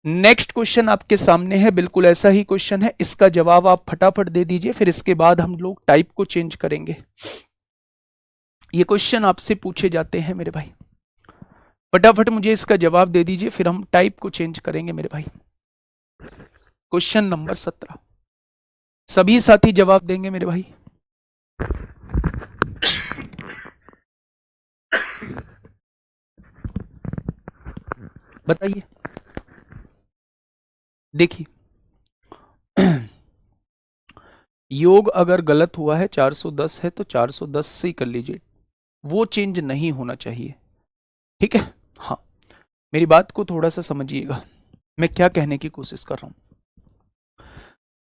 नेक्स्ट क्वेश्चन आपके सामने है, बिल्कुल ऐसा ही क्वेश्चन है। इसका जवाब आप फटाफट दे दीजिए, फिर इसके बाद हम लोग टाइप को चेंज करेंगे। ये क्वेश्चन आपसे पूछे जाते हैं मेरे भाई। फटाफट मुझे इसका जवाब दे दीजिए, फिर हम टाइप को चेंज करेंगे मेरे भाई। Question number 17। सभी साथी जवाब देंगे मेरे भाई। बताइए। देखिए योग अगर गलत हुआ है 410 है तो 410 से ही कर लीजिए, वो चेंज नहीं होना चाहिए। ठीक है? हाँ, मेरी बात को थोड़ा सा समझिएगा, मैं क्या कहने की कोशिश कर रहा हूं।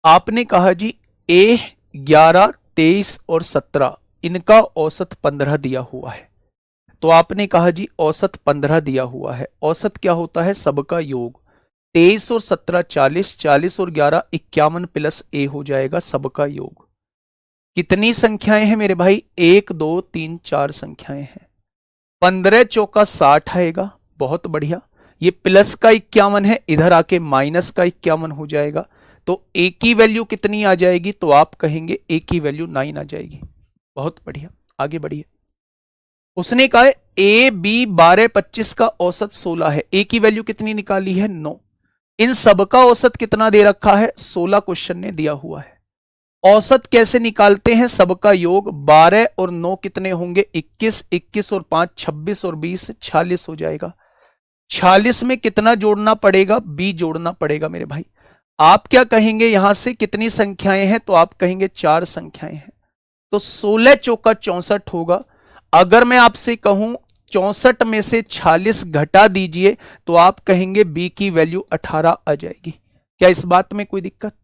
आपने कहा जी A 11 23 और 17 इनका औसत 15 दिया हुआ है। तो आपने कहा जी औसत 15 दिया हुआ है। औसत क्या होता है? सबका योग। 23 और 17 40, 40 और 11 51 प्लस A हो जाएगा सबका योग। कितनी संख्याएं हैं मेरे भाई? 1 2 3 4 संख्याएं हैं। 15 चौका 60 आएगा। बहुत बढ़िया। ये प्लस का 51 है, इधर आके माइनस का 51 हो जाएगा। तो A की वैल्यू कितनी आ जाएगी? तो आप कहेंगे A की वैल्यू 9 आ जाएगी। बहुत बढ़िया, आगे बढ़िए। उसने कहा है A B 12 25 का औसत 16 है। A की वैल्यू कितनी निकाली है? 9। इन सब का औसत कितना दे रखा है? 16 क्वेश्चन ने दिया हुआ है। औसत कैसे निकालते हैं? सबका योग 12 और 9 कितने होंगे? 21, 21 और 5 26 और 20 46 हो जाएगा। 46 में कितना जोड़ना पड़ेगा? बी जोड़ना पड़ेगा मेरे भाई। आप क्या कहेंगे? यहां से कितनी संख्याएं हैं? तो आप कहेंगे 4 संख्याएं हैं, तो 16 चौका 64 होगा। अगर मैं आपसे कहूं 64 में से 46 घटा दीजिए, तो आप कहेंगे बी की वैल्यू 18 आ जाएगी। क्या इस बात में कोई दिक्कत?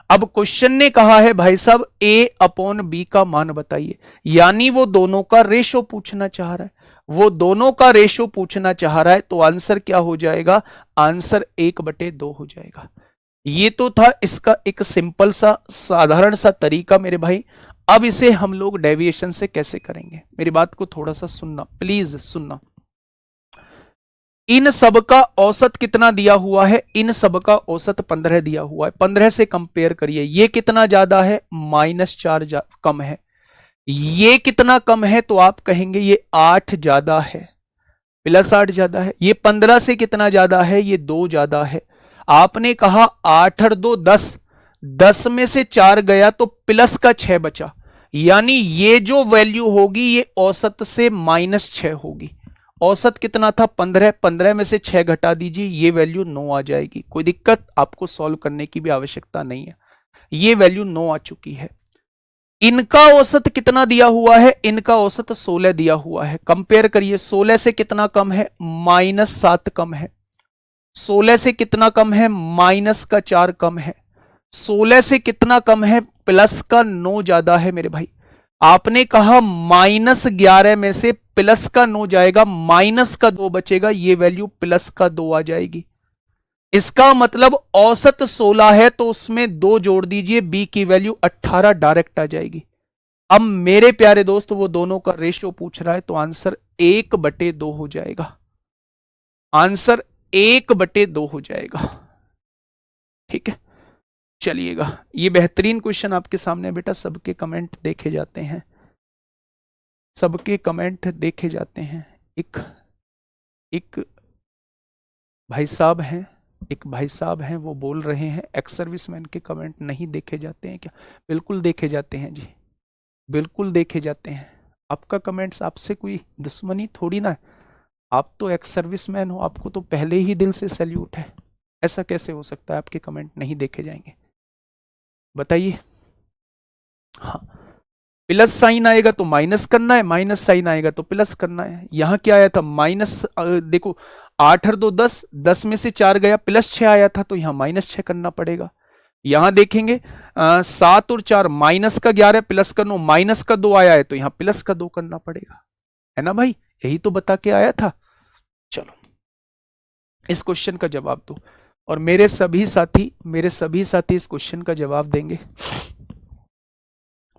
अब क्वेश्चन ने कहा है भाई साहब ए अपॉन बी का मान बताइए, यानी वो दोनों का रेशो पूछना चाह रहा है। वो दोनों का रेशो पूछना चाह रहा है, तो आंसर क्या हो जाएगा? आंसर 1/2 हो जाएगा। ये तो था इसका एक सिंपल सा साधारण सा तरीका मेरे भाई। अब इसे हम लोग डेविएशन से कैसे करेंगे? मेरी बात को थोड़ा सा सुनना, प्लीज सुनना। इन सब का औसत कितना दिया हुआ है? इन सब का औसत 15 दिया हुआ है। 15 से कंपेयर करिए, ये कितना ज्यादा है? -4 कम है। ये कितना कम है? तो आप कहेंगे ये 8 ज्यादा है, +8 ज्यादा है। ये 15 से कितना ज्यादा है? ये 2 ज्यादा है। आपने कहा 8 और 2 10, 10 में से 4 गया तो प्लस का 6 बचा, यानी ये जो वैल्यू होगी ये औसत से -6 होगी। औसत कितना था? 15, 15 में से 6 घटा दीजिए, ये वैल्यू 9 आ जाएगी। कोई दिक्कत? आपको सॉल्व करने की भी आवश्यकता नहीं है, ये वैल्यू 9 आ चुकी है। इनका औसत कितना दिया हुआ है? इनका औसत 16 दिया हुआ है। कंपेयर करिए, 16 से कितना कम है? -7 कम है। 16 से कितना कम है? -4 कम है। 16 से कितना कम है? +9 ज्यादा है मेरे भाई। आपने कहा -11 में से +9 जाएगा, -2 बचेगा, ये वैल्यू +2 आ जाएगी। इसका मतलब औसत 16 है तो उसमें 2 जोड़ दीजिए, बी की वैल्यू 18 डायरेक्ट आ जाएगी। अब मेरे प्यारे दोस्त वो दोनों का रेशियो पूछ रहा है, तो आंसर 1/2 हो जाएगा। आंसर 1/2 हो जाएगा। ठीक है, चलिएगा, ये बेहतरीन क्वेश्चन आपके सामने बेटा। सबके कमेंट देखे जाते हैं, सबके कमेंट देखे जाते हैं। एक एक भाई साहब हैं, एक भाई साहब हैं, वो बोल रहे हैं एक्स सर्विसमैन के कमेंट नहीं देखे जाते हैं क्या? बिल्कुल देखे जाते हैं जी, बिल्कुल देखे जाते हैं। आपका कमेंट्स, आपसे कोई दुश्मनी थोड़ी ना है। आप तो एक्स सर्विसमैन हो, आपको तो पहले ही दिल से सैल्यूट है। ऐसा कैसे हो सकता है आपके कमेंट नहीं देखे जाएंगे? बताइए। हाँ, प्लस साइन आएगा तो माइनस करना है, माइनस साइन आएगा तो प्लस करना है। यहां क्या आया था? माइनस, देखो 8 और 2 10, 10 में से 4 गया, +6 आया था, तो यहां -6 करना पड़ेगा। यहां देखेंगे 7 और 4 -11 +9, -2 आया है, तो यहां +2 करना पड़ेगा, है ना भाई? यही तो बता के आया था। चलो इस क्वेश्चन का जवाब दो, और मेरे सभी साथी इस क्वेश्चन का जवाब देंगे।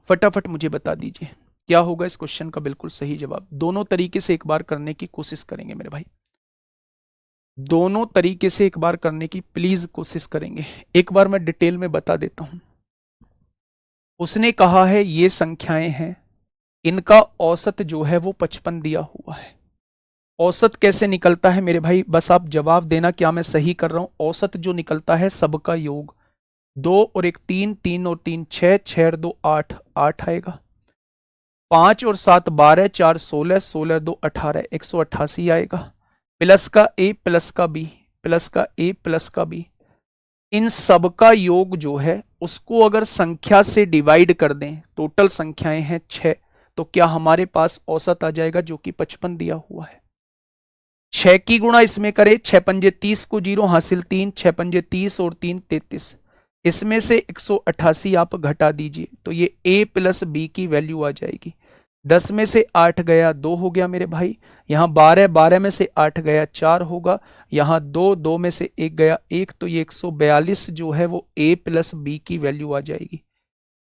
फटाफट मुझे बता दीजिए क्या होगा इस क्वेश्चन का बिल्कुल सही जवाब। दोनों तरीके से एक बार करने की कोशिश करेंगे मेरे भाई, दोनों तरीके से एक बार करने की प्लीज कोशिश करेंगे। एक बार मैं डिटेल में बता देता हूं। उसने कहा है ये संख्याएं हैं, इनका औसत जो है वो 55 दिया हुआ है। औसत कैसे निकलता है मेरे भाई? बस आप जवाब देना क्या मैं सही कर रहा हूं। औसत जो निकलता है सबका योग, 2 और 1 3, 3 और 3 6, 6 और 2 8, 8 आएगा। 5 और 7 12, 4 16, 16 और 2 18, 188 आएगा। प्लस का ए प्लस का बी, प्लस का ए प्लस का बी, इन सब का योग जो है उसको अगर संख्या से डिवाइड कर दें, टोटल संख्याएं हैं 6, तो क्या हमारे पास औसत आ जाएगा जो कि 55 दिया हुआ है। 6 की गुणा इसमें करें, 6 पंजे 30 को 0 हासिल 3, 6 पंजे 30 और 3 33, इसमें से 188 आप घटा दीजिए, तो ये a प्लस बी की वैल्यू आ जाएगी। 10 में से 8 गया 2 हो गया मेरे भाई। यहाँ 12, 12 में से 8 गया 4 होगा। यहाँ 2, 2 में से 1 गया 1, तो ये 142 जो है वो a प्लस बी की वैल्यू आ जाएगी।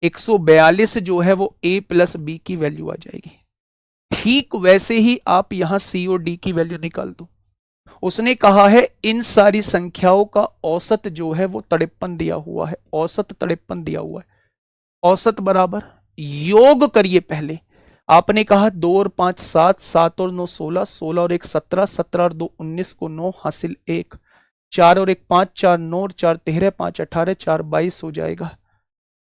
142 जो है वो a प्लस बी की वैल्यू आ जाएगी। ठीक वैसे ही आप यहां सी और डी की वैल्यू निकाल दो। उसने कहा है इन सारी संख्याओं का औसत जो है वो 53 दिया हुआ है, औसत 53 दिया हुआ है। औसत बराबर योग करिए पहले। आपने कहा 2 और 5 7, 7 और 9 16, 16 और 1 17, 17 और 2 19 को 9 हासिल 1, 4 और 1 5, 4 9 और 4 13, 5 18, 4 22 हो जाएगा।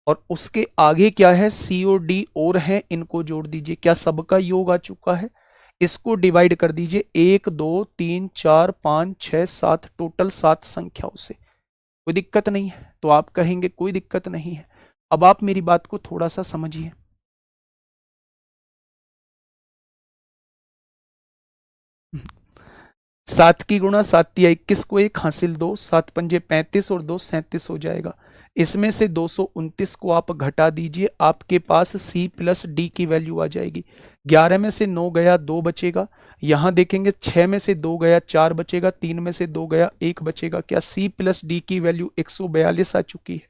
और उसके आगे क्या है, सी और डी और है, इनको जोड़ दीजिए। क्या सबका योग आ चुका है? इसको डिवाइड कर दीजिए 1 2 3 4 5 6 7, टोटल 7 संख्याओं से। कोई दिक्कत नहीं है? तो आप कहेंगे कोई दिक्कत नहीं है। अब आप मेरी बात को थोड़ा सा समझिए। 7 की गुणा 7 या 21 को 1 हासिल 2, 7 पंजे 35 और 2 37 हो जाएगा। इसमें से 229 को आप घटा दीजिए, आपके पास C प्लस डी की वैल्यू आ जाएगी। 11 में से 9 गया 2 बचेगा। यहां देखेंगे 6 में से 2 गया 4 बचेगा, 3 में से 2 गया 1 बचेगा। क्या C प्लस डी की वैल्यू 142 आ चुकी है?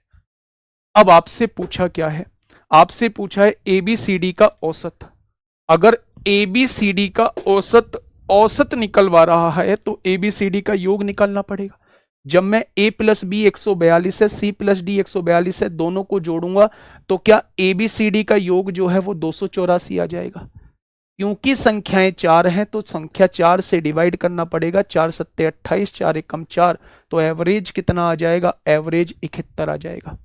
अब आपसे पूछा क्या है? आपसे पूछा है ABCD का औसत। अगर ABCD का औसत निकलवा रहा है तो ABCD का योग निकालना पड़ेगा। जब मैं A प्लस बी 142 है, C प्लस डी 142 है, दोनों को जोड़ूंगा तो क्या ABCD का योग जो है वो 284 आ जाएगा। क्योंकि संख्याएं 4 हैं तो संख्या 4 से डिवाइड करना पड़ेगा। 4 सत्ते 28, 4 एकम 4, तो एवरेज कितना आ जाएगा? एवरेज 71 आ जाएगा।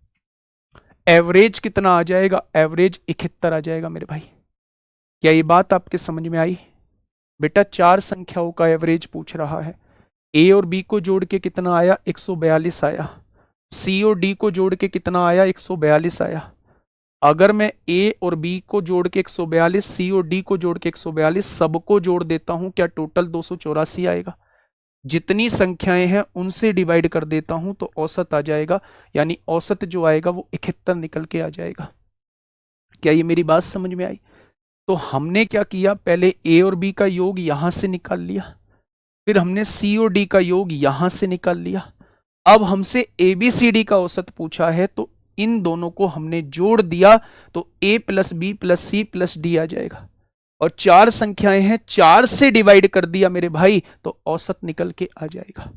एवरेज कितना आ जाएगा? एवरेज 71 आ जाएगा मेरे भाई। क्या ये बात आपके समझ में आई? बेटा 4 संख्याओं का एवरेज पूछ रहा है। ए और बी को जोड़ के कितना आया? 142 आया। सी और डी को जोड़ के कितना आया? 142 आया। अगर मैं ए और बी को जोड़ के 142, सी और डी को जोड़ के 142, सबको जोड़ देता हूं, क्या टोटल 284 आएगा? जितनी संख्याएं हैं उनसे डिवाइड कर देता हूं तो औसत आ जाएगा, यानी औसत जो आएगा वो 71 निकल के आ जाएगा। क्या ये मेरी बात समझ में आई? तो हमने क्या किया, पहले ए और बी का योग यहां से निकाल लिया, फिर हमने सी और डी का योग यहां से निकाल लिया। अब हमसे ABCD का औसत पूछा है तो इन दोनों को हमने जोड़ दिया तो A plus B plus C plus d आ जाएगा। और 4 संख्याएं हैं, 4 से डिवाइड कर दिया मेरे भाई तो औसत निकल के आ जाएगा।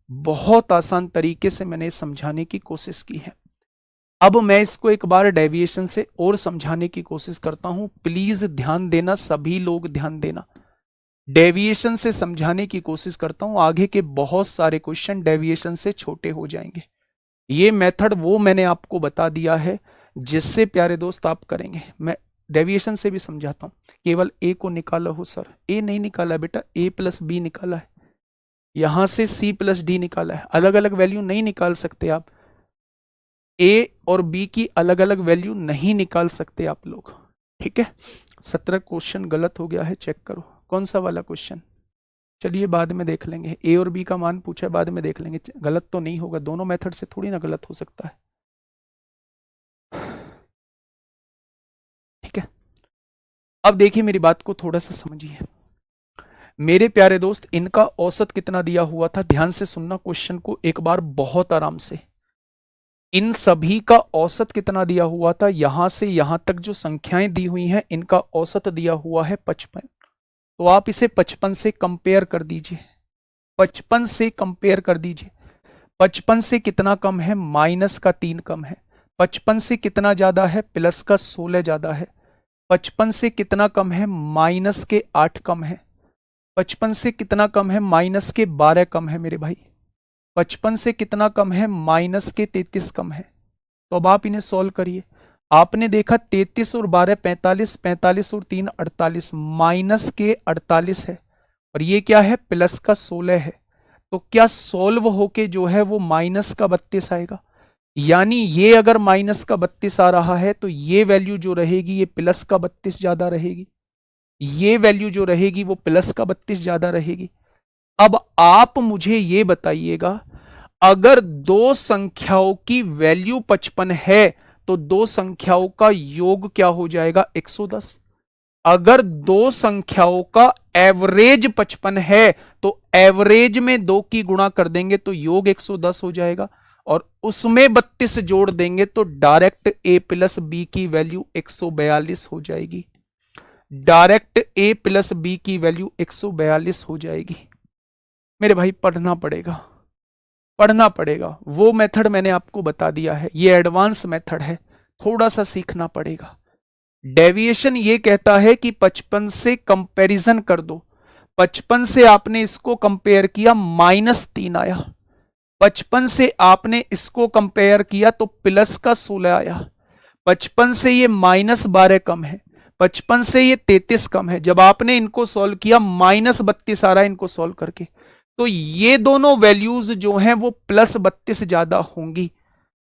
बहुत आसान तरीके से मैंने समझाने की कोशिश की है। अब मैं इसको एक बार डेविएशन से और समझाने की कोशिश करता हूं। प्लीज ध्यान देना, सभी लोग ध्यान देना। डेविएशन से समझाने की कोशिश करता हूं, आगे के बहुत सारे क्वेश्चन डेविएशन से छोटे हो जाएंगे। ये मेथड वो मैंने आपको बता दिया है जिससे प्यारे दोस्त आप करेंगे। मैं डेविएशन से भी समझाता हूं। केवल ए को निकाला हो सर, ए नहीं निकाला बेटा, ए प्लस बी निकाला है। यहां से सी प्लस डी निकाला है। अलग अलग वैल्यू नहीं निकाल सकते आप। ए और बी की अलग अलग वैल्यू नहीं निकाल सकते आप लोग, ठीक है। 17 क्वेश्चन गलत हो गया है, चेक करो कौन सा वाला क्वेश्चन। चलिए बाद में देख लेंगे, ए और बी का मान पूछा है, बाद में देख लेंगे। गलत तो नहीं होगा, दोनों मेथड से थोड़ी ना गलत हो सकता है, ठीक है। अब देखिए मेरी बात को थोड़ा सा समझिए मेरे प्यारे दोस्त। इनका औसत कितना दिया हुआ था, ध्यान से सुनना क्वेश्चन को एक बार बहुत आराम से। इन सभी का औसत कितना दिया हुआ था, यहां से यहां तक जो संख्याएं दी हुई हैं इनका औसत दिया हुआ है 55। तो आप इसे 55 से कंपेयर कर दीजिए। 55 से कंपेयर कर दीजिए। 55 से कितना कम है? माइनस का 3 कम है। 55 से कितना ज्यादा है? प्लस का 16 ज्यादा है। 55 से कितना कम है? माइनस के 8 कम है। 55 से कितना कम है? माइनस के 12 कम है मेरे भाई। 55 से कितना कम है? माइनस के 33 कम है। तो अब आप इन्हें सॉल्व करिए। आपने देखा 33 और 12 45, 45 और 3 48, माइनस के 48 है और ये क्या है? प्लस का 16 है। तो क्या सॉल्व होके जो है वो माइनस का 32 आएगा? यानी ये अगर माइनस का 32 आ रहा है तो ये वैल्यू जो रहेगी ये प्लस का 32 ज्यादा रहेगी। ये वैल्यू जो रहेगी वो प्लस का 32 ज्यादा रहेगी। अब आप मुझे ये बताइएगा, अगर दो संख्याओं की वैल्यू 55 है तो दो संख्याओं का योग क्या हो जाएगा? 110। अगर दो संख्याओं का एवरेज 55 है तो एवरेज में 2 की गुणा कर देंगे तो योग 110 हो जाएगा और उसमें 32 जोड़ देंगे तो डायरेक्ट ए प्लस बी की वैल्यू 142 हो जाएगी। डायरेक्ट ए प्लस बी की वैल्यू 142 हो जाएगी। मेरे भाई पढ़ना पड़ेगा, पढ़ना पड़ेगा। वो मेथड मैंने आपको बता दिया है, ये एडवांस मेथड है, थोड़ा सा सीखना पड़ेगा। डेविएशन ये कहता है कि 55 से कंपैरिजन कर दो। 55 से आपने इसको कंपेयर किया, -3 आया। 55 से आपने इसको कंपेयर किया तो प्लस का 16 आया। 55 से ये -12 कम है, 55 से ये 33 कम है। जब आपने इनको सॉल्व किया -32 आ रहा है इनको सॉल्व करके, तो ये दोनों वैल्यूज जो हैं वो +32 ज्यादा होंगी।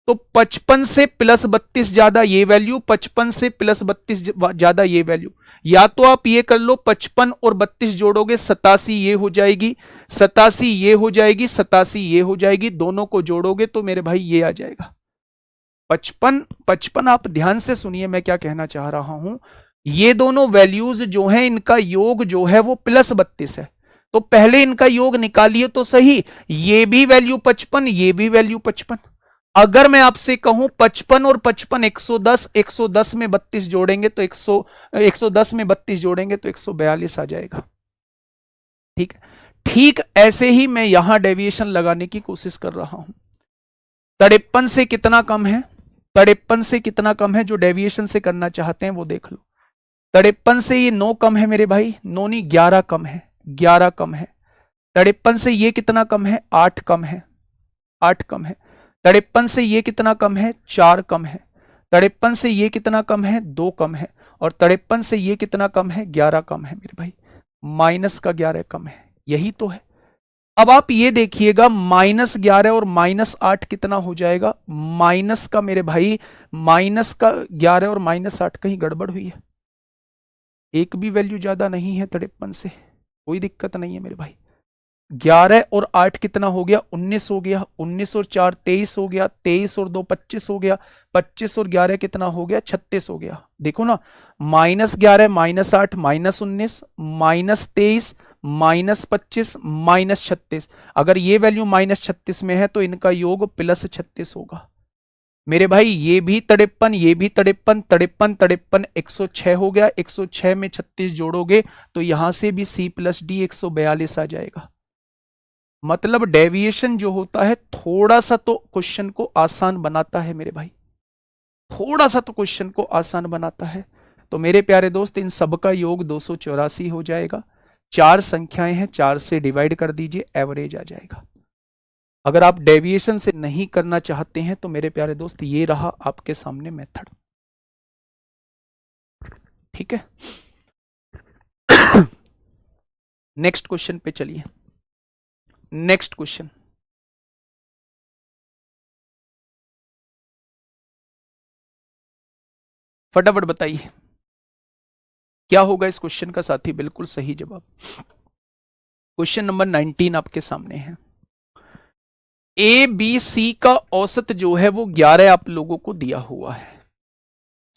तो 55 से +32 ज्यादा ये वैल्यू, 55 से +32 ज्यादा ये वैल्यू। या तो आप ये कर लो 55 और 32 जोड़ोगे 87 ये हो जाएगी, 87 ये हो जाएगी, 87 ये हो जाएगी, दोनों को जोड़ोगे तो मेरे भाई ये आ जाएगा 55। 55 आप ध्यान से सुनिए मैं क्या कहना चाह रहा हूं, ये दोनों वैल्यूज जो हैं इनका योग जो है वो +32 है। तो पहले इनका योग निकालिए तो सही, ये भी वैल्यू 55, ये भी वैल्यू 55। अगर मैं आपसे कहूं 55 और 55 110, 110 में 32 जोड़ेंगे तो 110 में 32 जोड़ेंगे तो 142 आ जाएगा। ठीक है, ठीक ऐसे ही मैं यहां डेविएशन लगाने की कोशिश कर रहा हूं। 53 से कितना कम है, 53 से कितना कम है, जो डेविएशन से करना चाहते हैं वो देख लो। 53 से ये 9 कम है मेरे भाई, 9 नहीं 11 कम है, 11 कम है। 53 से ये कितना कम है, 8 कम है, 8 कम है। 53 से ये कितना कम है, 4 कम है। 53 से ये कितना कम है, 2 कम है। और 53 से ये कितना कम है, 11 कम है मेरे भाई, -11 कम है। यही तो है। अब आप ये देखिएगा -11 और -8 कितना हो जाएगा, माइनस का मेरे भाई, -11 और -8 कहीं गड़बड़ हुई है, एक भी वैल्यू ज्यादा नहीं है 53 से, कोई दिक्कत नहीं है मेरे भाई। 11 और 8 कितना हो गया, 19 हो गया, 19 और 4 23 हो गया, 23 और 2 25 हो गया, 25 और 11 कितना हो गया, 36 हो गया। देखो ना, -11 -8 -19 -23 -25 -36, अगर ये वैल्यू -36 में है तो इनका योग +36 होगा मेरे भाई। ये भी 53, ये भी 53, 53 53 106 हो गया, 106 में 36 जोड़ोगे तो यहां से भी C+D 142 आ जाएगा। मतलब डेविएशन जो होता है थोड़ा सा तो क्वेश्चन को आसान बनाता है मेरे भाई, थोड़ा सा तो क्वेश्चन को आसान बनाता है। तो मेरे प्यारे दोस्त इन सब का योग 284 हो जाएगा। 4 संख्याएं हैं, 4 से डिवाइड कर दीजिए, एवरेज आ जाएगा। अगर आप डेविएशन से नहीं करना चाहते हैं तो मेरे प्यारे दोस्त ये रहा आपके सामने मेथड। ठीक है, नेक्स्ट क्वेश्चन पे चलिए। नेक्स्ट क्वेश्चन, फटाफट बताइए क्या होगा इस क्वेश्चन का साथी। बिल्कुल सही जवाब। क्वेश्चन नंबर 19 आपके सामने है। ए बी सी का औसत जो है वो 11 आप लोगों को दिया हुआ है।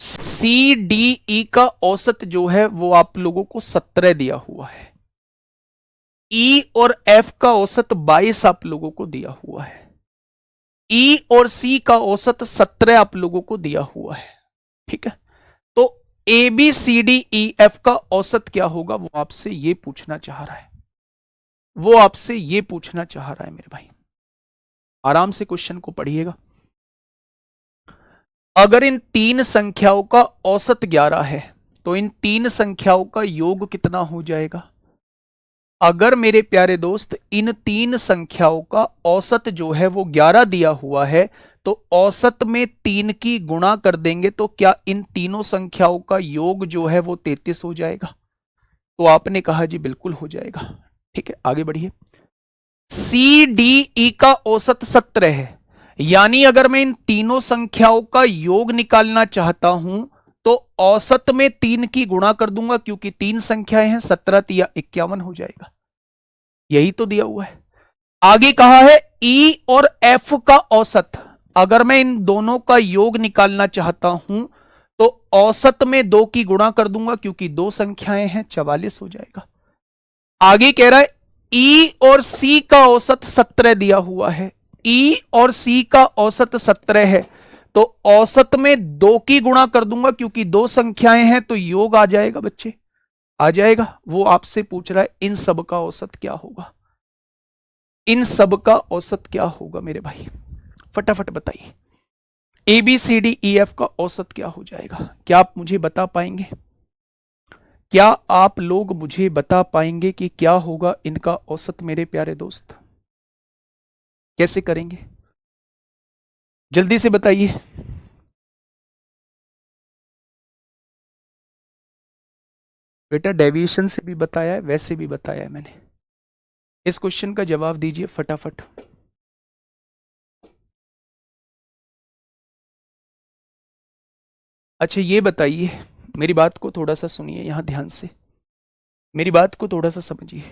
सी डी ई का औसत जो है वो आप लोगों को 17 दिया हुआ है। ई और एफ का औसत 22 आप लोगों को दिया हुआ है। ई और सी का औसत 17 आप लोगों को दिया हुआ है। ठीक है, तो A B C D E F का औसत क्या होगा वो आपसे ये पूछना चाह रहा है, वो आपसे ये पूछना चाह रहा है मेरे भाई। आराम से क्वेश्चन को पढ़िएगा। अगर इन 3 संख्याओं का औसत 11 है तो इन 3 संख्याओं का योग कितना हो जाएगा। अगर मेरे प्यारे दोस्त इन 3 संख्याओं का औसत जो है वो 11 दिया हुआ है तो औसत में 3 की गुणा कर देंगे तो क्या इन तीनों संख्याओं का योग जो है वो 33 हो जाएगा। तो आपने कहा जी बिल्कुल हो जाएगा। ठीक है, आगे बढ़िए। सी डी ई का औसत 17 है, यानी अगर मैं इन तीनों संख्याओं का योग निकालना चाहता हूं तो औसत में 3 की गुणा कर दूंगा, क्योंकि 3 संख्याएं हैं, 17 या 51 हो जाएगा। यही तो दिया हुआ है। आगे कहा है ई और एफ का औसत, अगर मैं इन दोनों का योग निकालना चाहता हूं तो औसत में 2 की गुणा कर दूंगा, क्योंकि 2 संख्याएं हैं, 44 हो जाएगा। आगे कह रहा है ई और सी का औसत 17 दिया हुआ है। ई और सी का औसत 17 है तो औसत में 2 की गुणा कर दूंगा, क्योंकि 2 संख्याएं हैं तो योग आ जाएगा बच्चे, आ जाएगा। वो आपसे पूछ रहा है इन सब का औसत क्या होगा, इन सब का औसत क्या होगा मेरे भाई, फटाफट बताइए। A B C D E F का औसत क्या हो जाएगा, क्या आप मुझे बता पाएंगे, क्या आप लोग मुझे बता पाएंगे कि क्या होगा इनका औसत मेरे प्यारे दोस्त। कैसे करेंगे, जल्दी से बताइए। बेटा डेविएशन से भी बताया है, वैसे भी बताया है मैंने। इस क्वेश्चन का जवाब दीजिए फटाफट। अच्छा ये बताइए, मेरी बात को थोड़ा सा सुनिए यहां ध्यान से, मेरी बात को थोड़ा सा समझिए।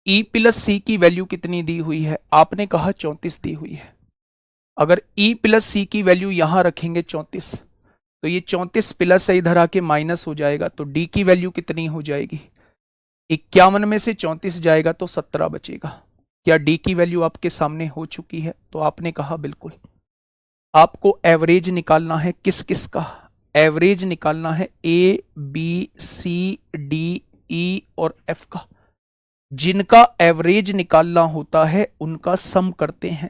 E प्लस सी की वैल्यू कितनी दी हुई है? आपने कहा 34 दी हुई है। अगर E प्लस सी की वैल्यू यहां रखेंगे 34, तो ये 34 प्लस है इधर आके माइनस हो जाएगा, तो D की वैल्यू कितनी हो जाएगी? 51 में से 34 जाएगा तो 17 बचेगा। क्या D की वैल्यू आपके सामने हो चुकी है? तो आपने कहा बिल्कुल। आपको एवरेज निकालना है, किस किस का एवरेज निकालना है? A B C D E और F का। जिनका एवरेज निकालना होता है उनका सम करते हैं।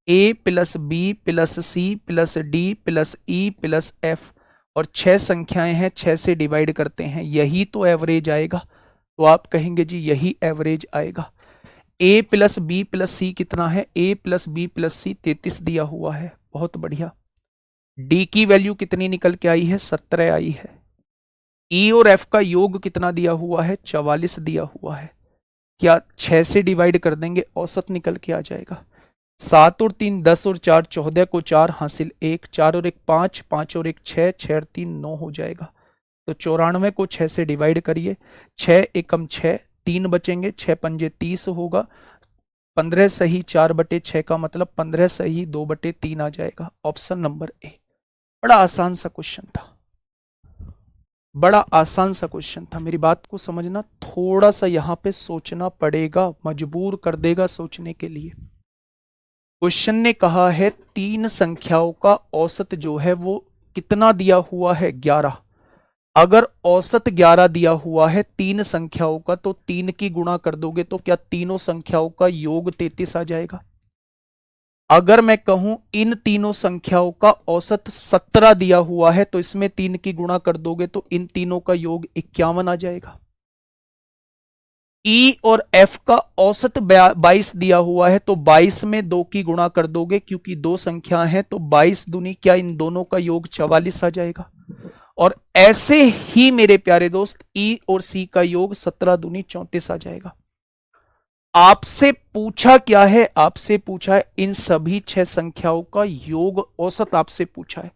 A plus B plus C plus D plus E plus F, और 6 संख्याएं हैं, 6 से डिवाइड करते हैं, यही तो एवरेज आएगा। तो आप कहेंगे जी यही एवरेज आएगा। A प्लस बी प्लस सी कितना है? A प्लस बी प्लस सी 33 दिया हुआ है, बहुत बढ़िया। D की वैल्यू कितनी निकल के आई है? 17 आई है। E और F का योग कितना दिया हुआ है? 44 दिया हुआ है। क्या 6 से डिवाइड कर देंगे, औसत निकल के आ जाएगा। 7 और 3 10 और 4 14 को 4 हासिल 1, 4 और 1 5, 5 और 1 6, 6 और 3 9 हो जाएगा। तो 94 को 6 से डिवाइड करिए, 6 एकम 6, 3 बचेंगे, 6 पंजे 30 होगा, 15 सही 4/6 का मतलब 15 सही 2/3 आ जाएगा। Option number A. बड़ा आसान सा क्वेश्चन था, बड़ा आसान सा क्वेश्चन था। मेरी बात को समझना, थोड़ा सा यहां पे सोचना पड़ेगा, मजबूर कर देगा सोचने के लिए। क्वेश्चन ने कहा है 3 संख्याओं का औसत जो है वो कितना दिया हुआ है? 11। अगर औसत 11 दिया हुआ है 3 संख्याओं का, तो 3 की गुणा कर दोगे तो क्या तीनों संख्याओं का योग 33 आ जाएगा? अगर मैं कहूं इन तीनों संख्याओं का औसत 17 दिया हुआ है, तो इसमें 3 की गुणा कर दोगे तो इन तीनों का योग 51 आ जाएगा। E और F का औसत 22 दिया हुआ है, तो 22 में 2 की गुणा कर दोगे, क्योंकि 2 संख्या है, तो 22 दूनी क्या इन दोनों का योग 44 आ जाएगा। और ऐसे ही मेरे प्यारे दोस्त E और C का योग 17 दूनी 34 आ जाएगा। आपसे पूछा क्या है? आपसे पूछा है इन सभी 6 संख्याओं का योग औसत आपसे पूछा है।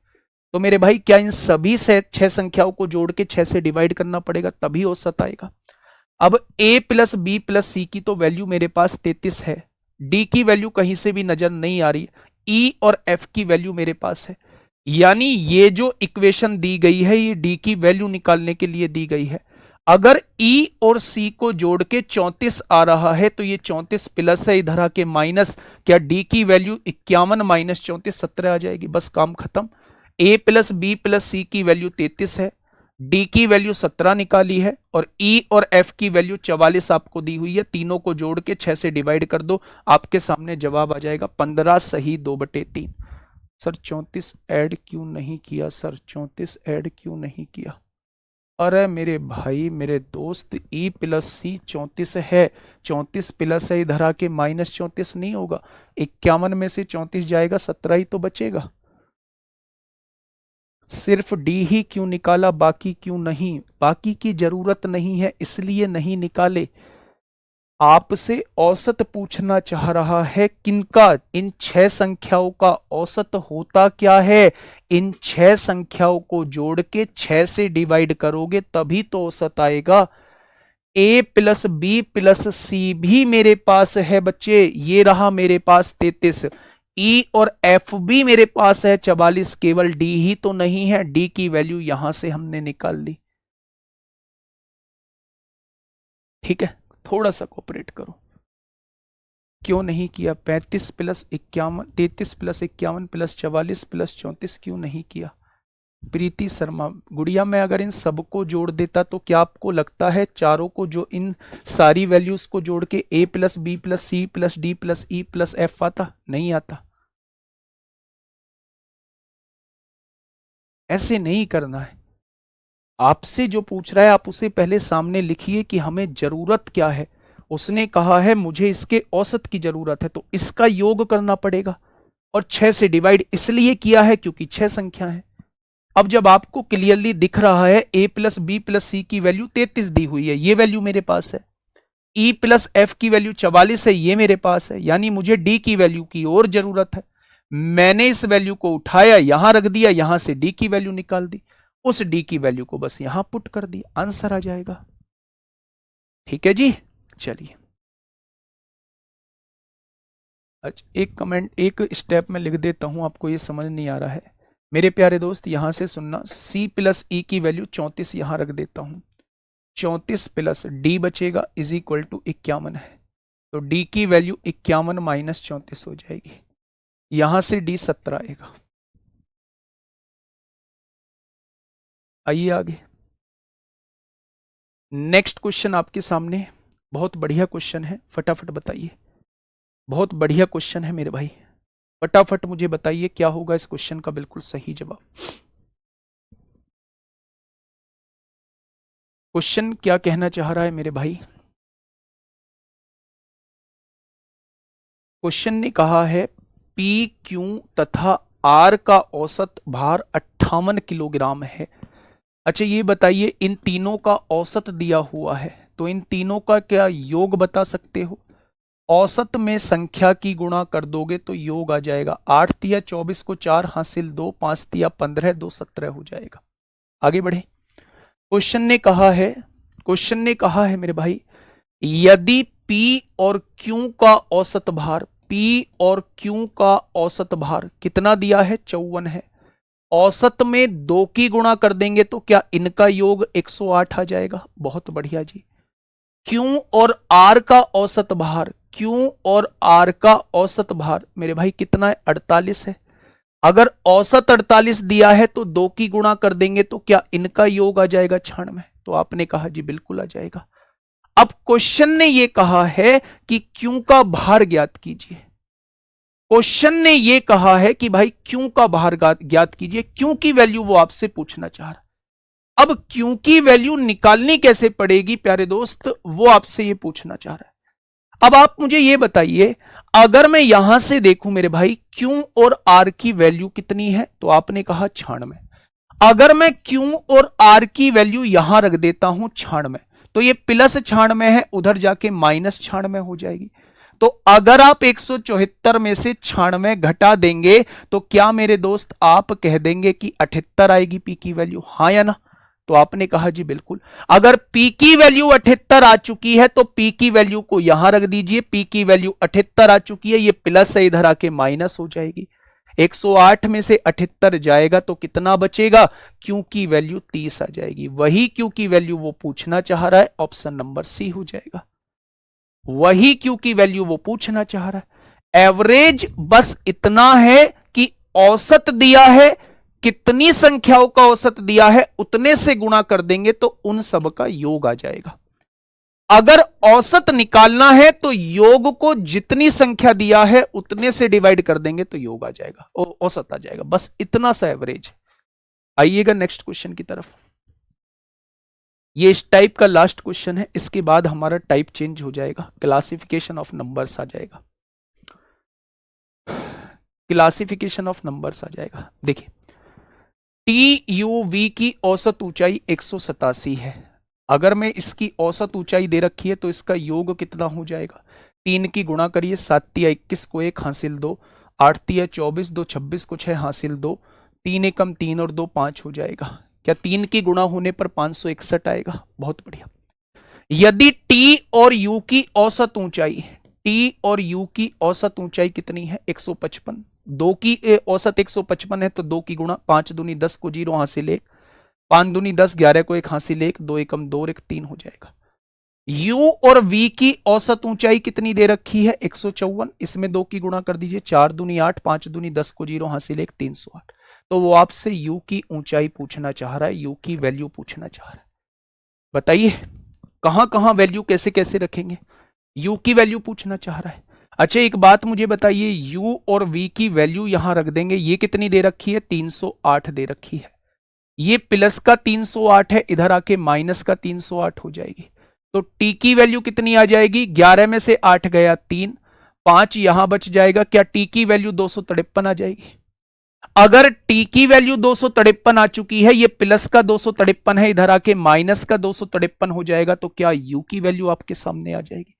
तो मेरे भाई क्या इन सभी से 6 संख्याओं को जोड़ के 6 से डिवाइड करना पड़ेगा, तभी औसत आएगा। अब A प्लस बी प्लस सी की तो वैल्यू मेरे पास 33 है, D की वैल्यू कहीं से भी नजर नहीं आ रही, E और F की वैल्यू मेरे पास है। यानी ये जो इक्वेशन दी गई है ये D की वैल्यू निकालने के लिए दी गई है। अगर E और C को जोड़ के 34 आ रहा है, तो ये 34 प्लस है इधर आके माइनस, क्या D की वैल्यू 51 माइनस 34 17 आ जाएगी, बस काम खत्म। A प्लस बी प्लस सी की वैल्यू 33 है, D की वैल्यू 17 निकाली है, और E और F की वैल्यू 44 आपको दी हुई है। तीनों को जोड़ के 6 से डिवाइड कर दो, आपके सामने जवाब आ जाएगा 15 सही 2/3। सर 34 ऐड क्यों नहीं किया? सर 34 ऐड क्यों नहीं किया? अरे मेरे भाई मेरे दोस्त, E प्लस सी 34 है, 34 प्लस है इधर आके माइनस 34 नहीं होगा, 51 में से 34 जाएगा, 17 ही तो बचेगा। सिर्फ D ही क्यों निकाला, बाकी क्यों नहीं? बाकी की जरूरत नहीं है इसलिए नहीं निकाले। आपसे औसत पूछना चाह रहा है, किनका? इन 6 संख्याओं का औसत होता क्या है? इन 6 संख्याओं को जोड़ के 6 से डिवाइड करोगे तभी तो औसत आएगा। A प्लस बी प्लस सी भी मेरे पास है बच्चे, ये रहा मेरे पास 33। E और F भी मेरे पास है 44, केवल D ही तो नहीं है। D की वैल्यू यहां से हमने निकाल ली। ठीक है, थोड़ा सा कोऑपरेट करो। क्यों नहीं किया? 35 प्लस 51, 33 प्लस 51 प्लस 44 प्लस 34 क्यों नहीं किया? प्रीति शर्मा, गुड़िया मैं अगर इन सबको जोड़ देता तो क्या आपको लगता है चारों को, जो इन सारी वैल्यूज को जोड़ के A plus B plus C plus D plus E plus F आता? नहीं आता। ऐसे नहीं करना है। आपसे जो पूछ रहा है आप उसे पहले सामने लिखिए कि हमें जरूरत क्या है। उसने कहा है मुझे इसके औसत की जरूरत है, तो इसका योग करना पड़ेगा, और 6 से डिवाइड इसलिए किया है क्योंकि 6 संख्या है। अब जब आपको क्लियरली दिख रहा है a प्लस बी प्लस सी की वैल्यू 33 दी हुई है, ये वैल्यू मेरे पास है, E प्लस एफ की वैल्यू 44 है, ये मेरे पास है, यानी मुझे D की वैल्यू की और जरूरत है। मैंने इस वैल्यू को उठाया, यहां रख दिया, यहां से D की वैल्यू निकाल दी, उस D की वैल्यू को बस यहां पुट कर दी, आंसर आ जाएगा। ठीक है जी, चलिए अच्छा एक कमेंट, एक स्टेप में लिख देता हूं, आपको ये समझ नहीं आ रहा है मेरे प्यारे दोस्त, यहां से सुनना। C प्लस ई की वैल्यू 34 यहां रख देता हूं, 34 प्लस डी बचेगा इज इक्वल टू 51 है, तो डी की वैल्यू 51 माइनस 34 हो जाएगी, यहां से डी 17 आएगा। आइए आगे, नेक्स्ट क्वेश्चन आपके सामने, बहुत बढ़िया क्वेश्चन है, फटाफट बताइए, बहुत बढ़िया क्वेश्चन है मेरे भाई, फटाफट मुझे बताइए क्या होगा इस क्वेश्चन का बिल्कुल सही जवाब। क्वेश्चन क्या कहना चाह रहा है मेरे भाई? क्वेश्चन ने कहा है पी क्यू तथा आर का औसत भार 58 किलोग्राम है। अच्छा ये बताइए इन तीनों का औसत दिया हुआ है, तो इन तीनों का क्या योग बता सकते हो? औसत में संख्या की गुणा कर दोगे तो योग आ जाएगा, 8 तिया 24 को 4 हासिल 2, 5 तिया 15 2 17 हो जाएगा। आगे बढ़े, क्वेश्चन ने कहा है, क्वेश्चन ने कहा है मेरे भाई, यदि P और Q का औसत भार, P और Q का औसत भार कितना दिया है? 54 है। औसत में 2 की गुणा कर देंगे तो क्या इनका योग 108 आ जाएगा? बहुत बढ़िया जी। Q और R का औसत भार, Q और R का औसत भार मेरे भाई कितना है? 48 है। अगर औसत 48 दिया है तो 2 की गुणा कर देंगे तो क्या इनका योग आ जाएगा 96? तो आपने कहा जी बिल्कुल आ जाएगा। अब क्वेश्चन ने यह कहा है कि क्यों का भार ज्ञात कीजिए, क्वेश्चन ने यह कहा है कि भाई क्यों का भार ज्ञात कीजिए, क्यों की वैल्यू वो आपसे पूछना चाह रहा है। अब क्यों की वैल्यू निकालनी कैसे पड़ेगी प्यारे दोस्त, वो आपसे ये पूछना चाह रहा है। अब आप मुझे ये बताइए, अगर मैं यहां से देखूं मेरे भाई क्यू और आर की वैल्यू कितनी है, तो आपने कहा 96। अगर मैं क्यू और आर की वैल्यू यहां रख देता हूं 96, तो ये प्लस 96 है, उधर जाके माइनस 96 हो जाएगी। तो अगर आप 174 में से 96 घटा देंगे तो क्या मेरे दोस्त आप कह देंगे कि 78 आएगी पी की वैल्यू, हाँ या ना? तो आपने कहा जी बिल्कुल। अगर P की वैल्यू 78 आ चुकी है तो P की वैल्यू को यहां रख दीजिए, P की वैल्यू 78 आ चुकी है, ये प्लस है, इधर आके माइनस हो जाएगी, 108 में से 78 जाएगा तो कितना बचेगा? Q की वैल्यू 30 आ जाएगी। वही Q की वैल्यू वो पूछना चाह रहा है, ऑप्शन नंबर सी हो जाएगा। वही Q की वैल्यू वो पूछना चाह रहा है। एवरेज बस इतना है कि औसत दिया है, कितनी संख्याओं का औसत दिया है उतने से गुणा कर देंगे तो उन सब का योग आ जाएगा। अगर औसत निकालना है तो योग को जितनी संख्या दिया है उतने से डिवाइड कर देंगे तो योग आ जाएगा, औसत आ जाएगा, बस इतना सा एवरेज। आइएगा नेक्स्ट क्वेश्चन की तरफ। ये इस टाइप का लास्ट क्वेश्चन है, इसके बाद हमारा टाइप चेंज हो जाएगा, क्लासिफिकेशन ऑफ नंबर्स आ जाएगा, क्लासिफिकेशन ऑफ नंबर्स आ जाएगा। देखिए TUV की औसत ऊंचाई 187 है। अगर मैं इसकी औसत ऊंचाई दे रखी है तो इसका योग कितना हो जाएगा? 3 की गुणा करिए, 7 तिया 21 को 1 हासिल 2, 8 तिया 24 2 26 को 6 हासिल 2, 3 एकम 3 और 2 5 हो जाएगा। क्या 3 की गुणा होने पर 561 आएगा? बहुत बढ़िया। यदि T और U की औसत ऊंचाई, T और U की औसत ऊंचाई कितनी है? 155। 2 की औसत 155 है तो 2 की गुणा, 5 दूनी 10 को 0 हासिल 1, 5 दूनी 10 11 को 1 हासिल 1, 2 एकम 2 और 1 3 हो जाएगा। U और V की औसत ऊंचाई कितनी दे रखी है? 154। इसमें 2 की गुणा कर दीजिए, 4 दूनी 8, 5 दूनी 10 को 0 हासिल 1, 308। तो वो आपसे U की ऊंचाई पूछना चाह रहा है, U की वैल्यू पूछना चाह रहा है। बताइए कहां कहां वैल्यू कैसे कैसे रखेंगे? U की वैल्यू पूछना चाह रहा है। अच्छा एक बात मुझे बताइए, U और V की वैल्यू यहां रख देंगे, ये कितनी दे रखी है? 308 दे रखी है, ये प्लस का 308 है, इधर आके माइनस का 308 हो जाएगी। तो T की वैल्यू कितनी आ जाएगी? 11 में से 8 गया 3, 5 यहां बच जाएगा, क्या T की वैल्यू 253 आ जाएगी? अगर टी की वैल्यू 253 आ चुकी है, ये प्लस का 253 है, इधर आके माइनस का 253 हो जाएगा, तो क्या यू की वैल्यू आपके सामने आ जाएगी?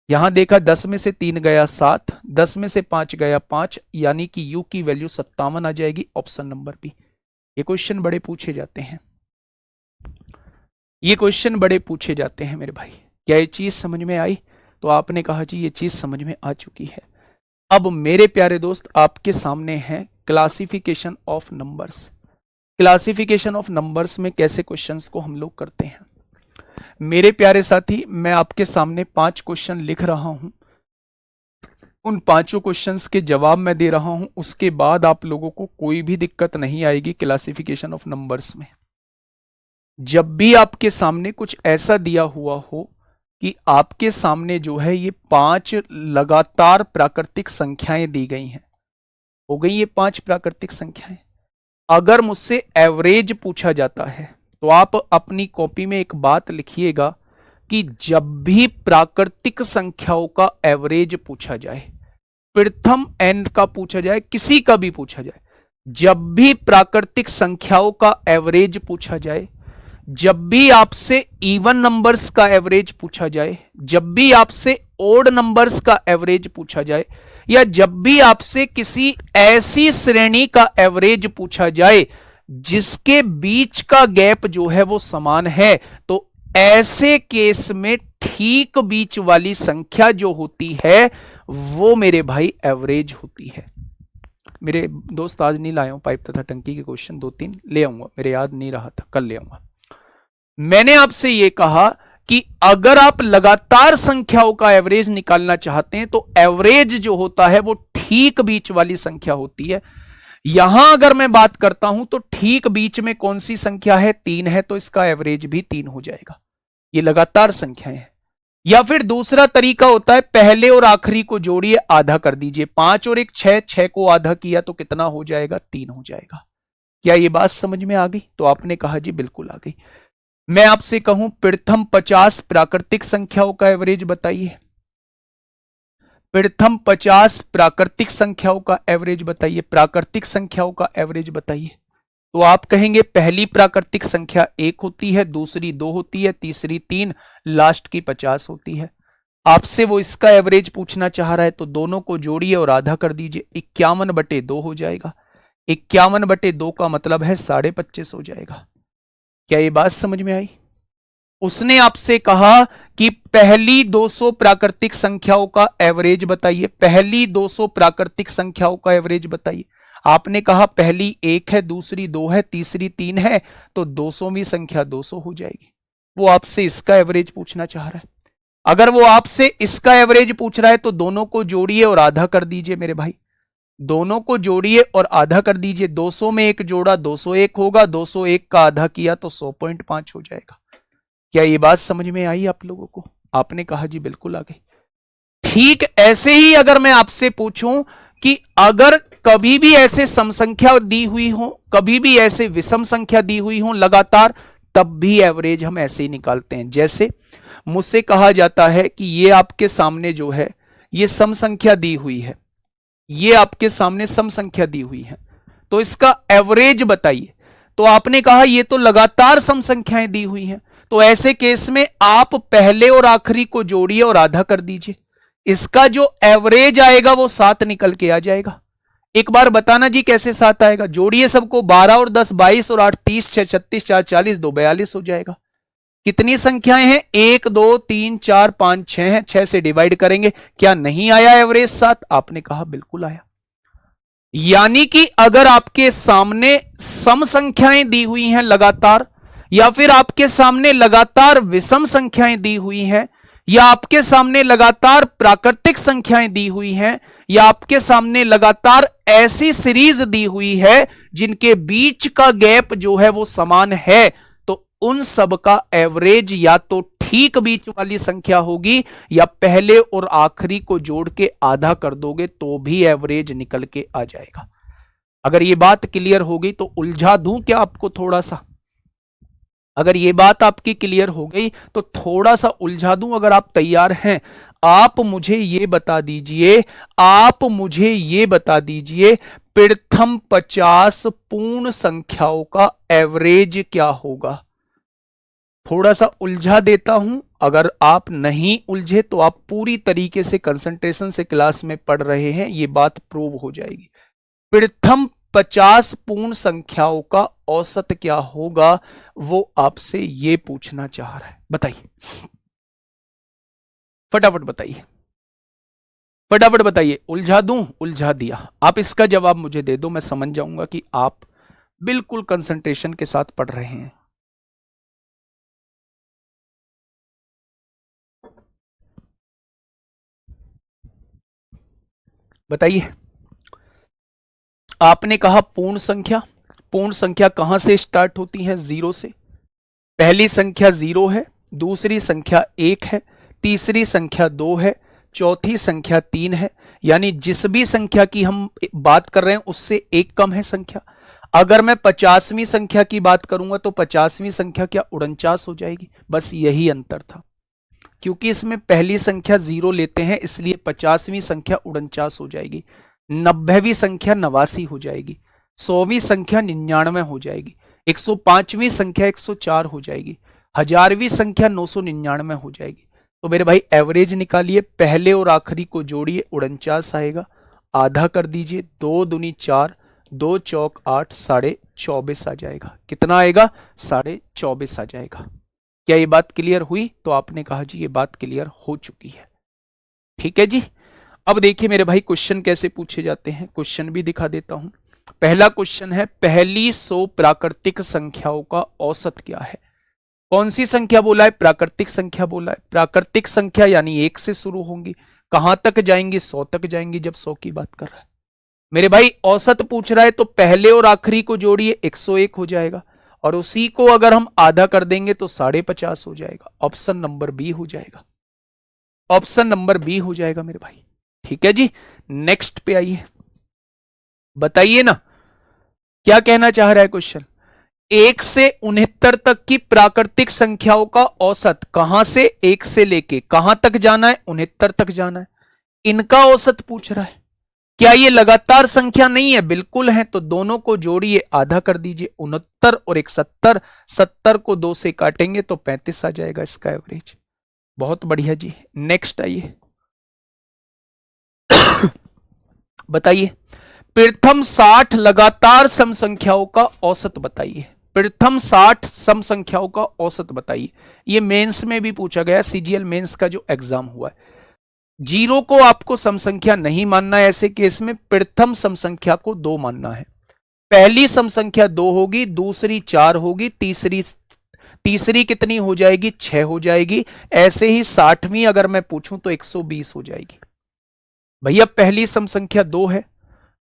यहां देखा 10 में से 3 गया 7, 10 में से 5 गया 5, यानी कि यू की वैल्यू 57 आ जाएगी, ऑप्शन नंबर बी। ये क्वेश्चन बड़े पूछे जाते हैं, ये क्वेश्चन बड़े पूछे जाते हैं मेरे भाई। क्या ये चीज समझ में आई? तो आपने कहा जी ये चीज समझ में आ चुकी है। अब मेरे प्यारे दोस्त आपके सामने है classification of numbers. Classification of numbers में कैसे क्वेश्चंस को हम लोग करते हैं। मेरे प्यारे साथी, मैं आपके सामने 5 क्वेश्चन लिख रहा हूं, उन 5 क्वेश्चंस के जवाब मैं दे रहा हूं, उसके बाद आप लोगों को कोई भी दिक्कत नहीं आएगी क्लासिफिकेशन ऑफ नंबर्स में। जब भी आपके सामने कुछ ऐसा दिया हुआ हो कि आपके सामने जो है ये 5 लगातार प्राकृतिक संख्याएं दी गई हैं, हो गई ये 5 प्राकृतिक संख्याएं, अगर मुझसे एवरेज पूछा जाता है तो आप अपनी कॉपी में एक बात लिखिएगा कि जब भी प्राकृतिक संख्याओं का एवरेज पूछा जाए, प्रथम एन का पूछा जाए, किसी का भी पूछा जाए, जब भी प्राकृतिक संख्याओं का एवरेज पूछा जाए, जब भी आपसे इवन नंबर्स का एवरेज पूछा जाए, जब भी आपसे ओड नंबर्स का एवरेज पूछा जाए, या जब भी आपसे किसी ऐसी श्रेणी का एवरेज पूछा जाए जिसके बीच का गैप जो है वो समान है, तो ऐसे केस में ठीक बीच वाली संख्या जो होती है वो मेरे भाई एवरेज होती है। मेरे दोस्त आज नहीं लाया हूं पाइप तथा टंकी के क्वेश्चन, 2-3 ले आऊंगा, मेरे याद नहीं रहा था, कल ले आऊंगा। मैंने आपसे यह कहा कि अगर आप लगातार संख्याओं का एवरेज निकालना चाहते हैं तो एवरेज जो होता है वो ठीक बीच वाली संख्या होती है। यहां अगर मैं बात करता हूं तो ठीक बीच में कौन सी संख्या है? 3 है, तो इसका एवरेज भी 3 हो जाएगा। ये लगातार संख्याएं हैं। या फिर दूसरा तरीका होता है, पहले और आखिरी को जोड़िए, आधा कर दीजिए, 5 और 1 6, 6 को आधा किया तो कितना हो जाएगा? 3 हो जाएगा। क्या ये बात समझ में आ गई? तो आपने कहा जी बिल्कुल आ गई। मैं आपसे कहूं प्रथम 50 प्राकृतिक संख्याओं का एवरेज बताइए, प्रथम 50 प्राकृतिक संख्याओं का एवरेज बताइए, प्राकृतिक संख्याओं का एवरेज बताइए। तो आप कहेंगे पहली प्राकृतिक संख्या 1 होती है, दूसरी 2 होती है, तीसरी 3, लास्ट की 50 होती है। आपसे वो इसका एवरेज पूछना चाह रहा है, तो दोनों को जोड़िए और आधा कर दीजिए, 51/2 हो जाएगा। 51/2 का मतलब है 25.5 हो जाएगा। क्या ये बात समझ में आई? उसने आपसे कहा कि पहली 200 प्राकृतिक संख्याओं का एवरेज बताइए, पहली 200 प्राकृतिक संख्याओं का एवरेज बताइए। आपने कहा पहली 1 है, दूसरी 2 है, तीसरी 3 है, तो 200वीं संख्या 200 हो जाएगी। वो आपसे इसका एवरेज पूछना चाह रहा है। अगर वो आपसे इसका एवरेज पूछ रहा है तो दोनों को जोड़िए और आधा कर दीजिए मेरे भाई, दोनों को जोड़िए और आधा कर दीजिए। 200 में 1 जोड़ा 201 होगा, 201 का आधा किया तो 100.5 हो जाएगा। क्या ये बात समझ में आई आप लोगों को? आपने कहा जी बिल्कुल आ गई। ठीक ऐसे ही अगर मैं आपसे पूछूं कि अगर कभी भी ऐसे सम संख्या दी हुई हो, कभी भी ऐसे विषम संख्या दी हुई हो लगातार, तब भी एवरेज हम ऐसे ही निकालते हैं। जैसे मुझसे कहा जाता है कि ये आपके सामने जो है ये सम संख्या दी हुई है, ये आपके सामने सम संख्या दी हुई है, तो इसका एवरेज बताइए। तो आपने कहा ये तो लगातार सम संख्याएं दी हुई हैं, तो ऐसे केस में आप पहले और आखिरी को जोड़िए और आधा कर दीजिए, इसका जो एवरेज आएगा वो 7 निकल के आ जाएगा। एक बार बताना जी कैसे 7 आएगा? जोड़िए सबको, 12 और 10 22 और 8 30, 6 36, 4 40, 2 42 हो जाएगा। कितनी संख्याएं हैं? 1 2 3 4 5 6 हैं, 6 से डिवाइड करेंगे। क्या नहीं आया एवरेज 7? आपने कहा बिल्कुल आया। यानी कि अगर आपके सामने सम संख्याएं दी हुई हैं लगातार, या फिर आपके सामने लगातार विषम संख्याएं दी हुई हैं, या आपके सामने लगातार प्राकृतिक संख्याएं दी हुई हैं, या आपके सामने लगातार ऐसी सीरीज दी हुई है जिनके बीच का गैप जो है वो समान है, तो उन सब का एवरेज या तो ठीक बीच वाली संख्या होगी, या पहले और आखिरी को जोड़ के आधा कर दोगे तो भी एवरेज निकल के आ जाएगा। अगर ये बात क्लियर हो गई तो उलझा दूं क्या आपको थोड़ा सा? अगर ये बात आपकी क्लियर हो गई तो थोड़ा सा उलझा दूं, अगर आप तैयार हैं। आप मुझे ये बता दीजिए, आप मुझे ये बता दीजिए प्रथम 50 पूर्ण संख्याओं का एवरेज क्या होगा। थोड़ा सा उलझा देता हूं, अगर आप नहीं उलझे तो आप पूरी तरीके से कंसंट्रेशन से क्लास में पढ़ रहे हैं, ये बात प्रूव हो जाएगी। प्रथम 50 पूर्ण संख्याओं का औसत क्या होगा, वो आपसे ये पूछना चाह रहा है। बताइए, फटाफट बताइए, फटाफट बताइए। उलझा दूं? उलझा दिया। आप इसका जवाब मुझे दे दो, मैं समझ जाऊंगा कि आप बिल्कुल कंसंट्रेशन के साथ पढ़ रहे हैं। बताइए। आपने कहा पूर्ण संख्या। पूर्ण संख्या कहां से स्टार्ट होती है? जीरो से। पहली संख्या जीरो है, दूसरी संख्या एक है, तीसरी संख्या दो है, चौथी संख्या तीन है। यानी जिस भी संख्या की हम बात कर रहे हैं उससे एक कम है संख्या। अगर मैं 50वीं संख्या की बात करूंगा तो 50वीं संख्या क्या 49 हो जाएगी? बस यही अंतर था। क्योंकि इसमें पहली संख्या जीरो लेते हैं इसलिए 50वीं संख्या 49 हो जाएगी, 90वीं संख्या 89 हो जाएगी, 100वीं संख्या 99 हो जाएगी, 105वीं संख्या 104 हो जाएगी, 1000वीं संख्या 999 हो जाएगी। तो मेरे भाई एवरेज निकालिए, पहले और आखिरी को जोड़िए, 49 आएगा। आधा कर दीजिए, 2 दूनी 4, 2 चौक 8, 24.5 आ जाएगा। कितना आएगा? 24.5 आ जाएगा। क्या ये बात क्लियर हुई? तो आपने कहा जी ये बात क्लियर हो चुकी है। ठीक है जी। अब देखिए मेरे भाई क्वेश्चन कैसे पूछे जाते हैं, क्वेश्चन भी दिखा देता हूं। पहला क्वेश्चन है, पहली 100 प्राकृतिक संख्याओं का औसत क्या है? कौन सी संख्या बोला है? प्राकृतिक संख्या बोला है। प्राकृतिक संख्या यानी 1 से शुरू होंगी, कहां तक जाएंगी? 100 तक जाएंगी। जब 100 की बात कर रहा है मेरे भाई, औसत पूछ रहा है तो पहले और आखिरी को जोड़िए, 101 हो जाएगा, और उसी को अगर हम आधा कर देंगे तो 50.5 हो जाएगा। ऑप्शन नंबर बी हो जाएगा, ऑप्शन नंबर बी हो जाएगा मेरे भाई। ठीक है जी, नेक्स्ट पे आइए, बताइए ना क्या कहना चाह रहा है क्वेश्चन। 1 से 69 तक की प्राकृतिक संख्याओं का औसत, कहां से? 1 से लेके कहां तक जाना है? 69 तक जाना है। इनका औसत पूछ रहा है। क्या ये लगातार संख्या नहीं है? बिल्कुल है। तो दोनों को जोड़िए, आधा कर दीजिए, 69 और 71, 70 को 2 से काटेंगे तो 35 आ जाएगा इसका एवरेज। बहुत बढ़िया जी, नेक्स्ट आइए। बताइए, प्रथम 60 लगातार सम संख्याओं का औसत बताइए। प्रथम 60 सम संख्याओं का औसत बताइए। ये मेंस में भी पूछा गया, सीजीएल मेंस का जो एग्जाम हुआ है। जीरो को आपको सम संख्या नहीं मानना है, ऐसे केस में प्रथम सम संख्या को 2 मानना है। पहली सम संख्या 2 होगी, दूसरी 4 होगी, तीसरी कितनी हो जाएगी? 6 हो जाएगी। ऐसे ही 60वीं अगर मैं पूछूं तो 120 हो जाएगी। भैया पहली सम संख्या 2 है,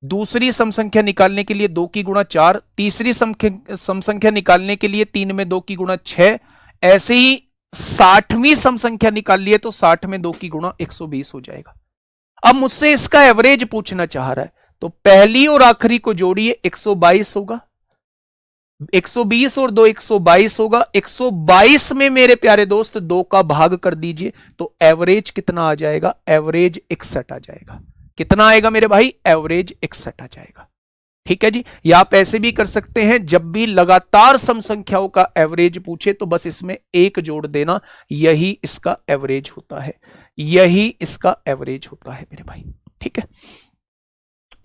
दूसरी सम संख्या निकालने के लिए 2 की गुणा 4, तीसरी सम संख्या निकालने के लिए 3 में 2 की गुणा 6, ऐसे ही 60वीं सम संख्या निकाल लिए तो 60 में 2 की गुणा 120 हो जाएगा। अब मुझसे इसका एवरेज पूछना चाह रहा है, तो पहली और आखिरी को जोड़िए, 122 होगा, 120 और 2 122 होगा। 122 में मेरे प्यारे दोस्त 2 का भाग कर दीजिए तो एवरेज कितना आ जाएगा? एवरेज 61 आ जाएगा। कितना आएगा मेरे भाई? एवरेज 61 आ जाएगा। ठीक है जी। या आप ऐसे भी कर सकते हैं, जब भी लगातार सम संख्याओं का एवरेज पूछे तो बस इसमें 1 जोड़ देना, यही इसका एवरेज होता है, यही इसका एवरेज होता है मेरे भाई। ठीक है,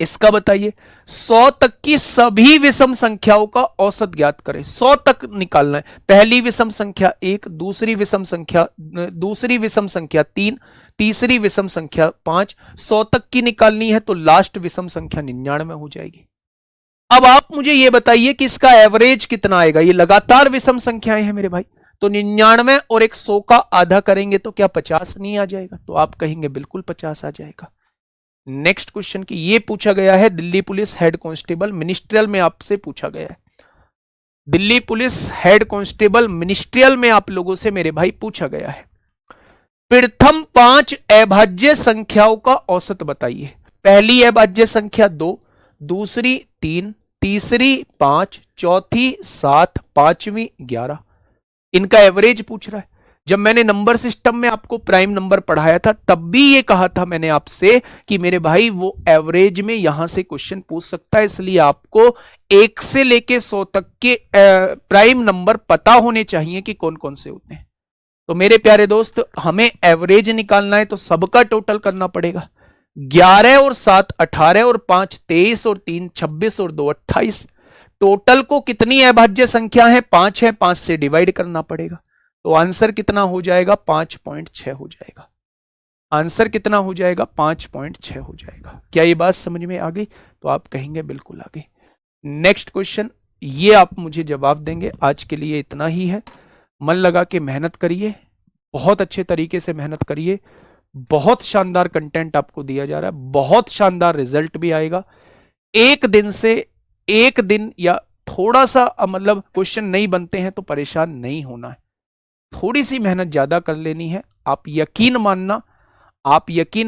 इसका बताइए। 100 तक की सभी विषम संख्याओं का औसत ज्ञात करें। 100 तक निकालना है। पहली विषम संख्या 1, दूसरी विषम संख्या 3, तीसरी विषम संख्या 5। 100 तक की निकालनी है तो लास्ट विषम संख्या 99 हो जाएगी। अब आप मुझे यह बताइए कि इसका एवरेज कितना आएगा। ये लगातार विषम संख्याएं हैं मेरे भाई, तो 99 और 100 का आधा करेंगे तो क्या 50 नहीं आ जाएगा? तो आप कहेंगे बिल्कुल 50 आ जाएगा। नेक्स्ट क्वेश्चन की ये पूछा गया है, Delhi police head constable ministerial में आपसे पूछा गया है। Delhi police head constable ministerial में आप लोगों से मेरे भाई पूछा गया है, प्रथम 5 अभाज्य संख्याओं का औसत बताइए। पहली अभाज्य संख्या 2, दूसरी 3, तीसरी 5, चौथी 7, पांचवी 11। इनका एवरेज पूछ रहा है। जब मैंने नंबर सिस्टम में आपको प्राइम नंबर पढ़ाया था तब भी ये कहा था मैंने आपसे कि मेरे भाई वो एवरेज में यहां से क्वेश्चन पूछ सकता है, इसलिए आपको 1 से लेके 100 तक के प्राइम नंबर पता होने चाहिए कि कौन कौन से होते हैं। तो मेरे प्यारे दोस्त, हमें एवरेज निकालना है तो सबका टोटल करना पड़ेगा। 11 और 7 18 और 5 23 और 3 26 और 2 28। टोटल को कितनी अभाज्य संख्या है? 5 है, 5 से डिवाइड करना पड़ेगा। तो आंसर कितना हो जाएगा? 5.6 हो जाएगा। आंसर कितना हो जाएगा? 5.6 हो जाएगा। क्या ये बात समझ में आ गई? तो आप कहेंगे बिल्कुल आ गई। नेक्स्ट क्वेश्चन, ये आप मुझे जवाब देंगे। आज के लिए इतना ही है। मन लगा के मेहनत करिए, बहुत अच्छे तरीके से मेहनत करिए। बहुत शानदार कंटेंट आपको दिया जा रहा है, बहुत शानदार रिजल्ट भी आएगा। एक दिन या थोड़ा सा मतलब क्वेश्चन नहीं बनते हैं तो परेशान नहीं होना है, थोड़ी सी मेहनत ज्यादा कर लेनी है। आप यकीन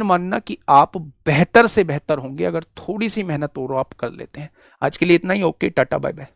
मानना कि आप बेहतर से बेहतर होंगे अगर थोड़ी सी मेहनत और आप कर लेते हैं। आज के लिए इतना ही। Okay, tata, bye bye.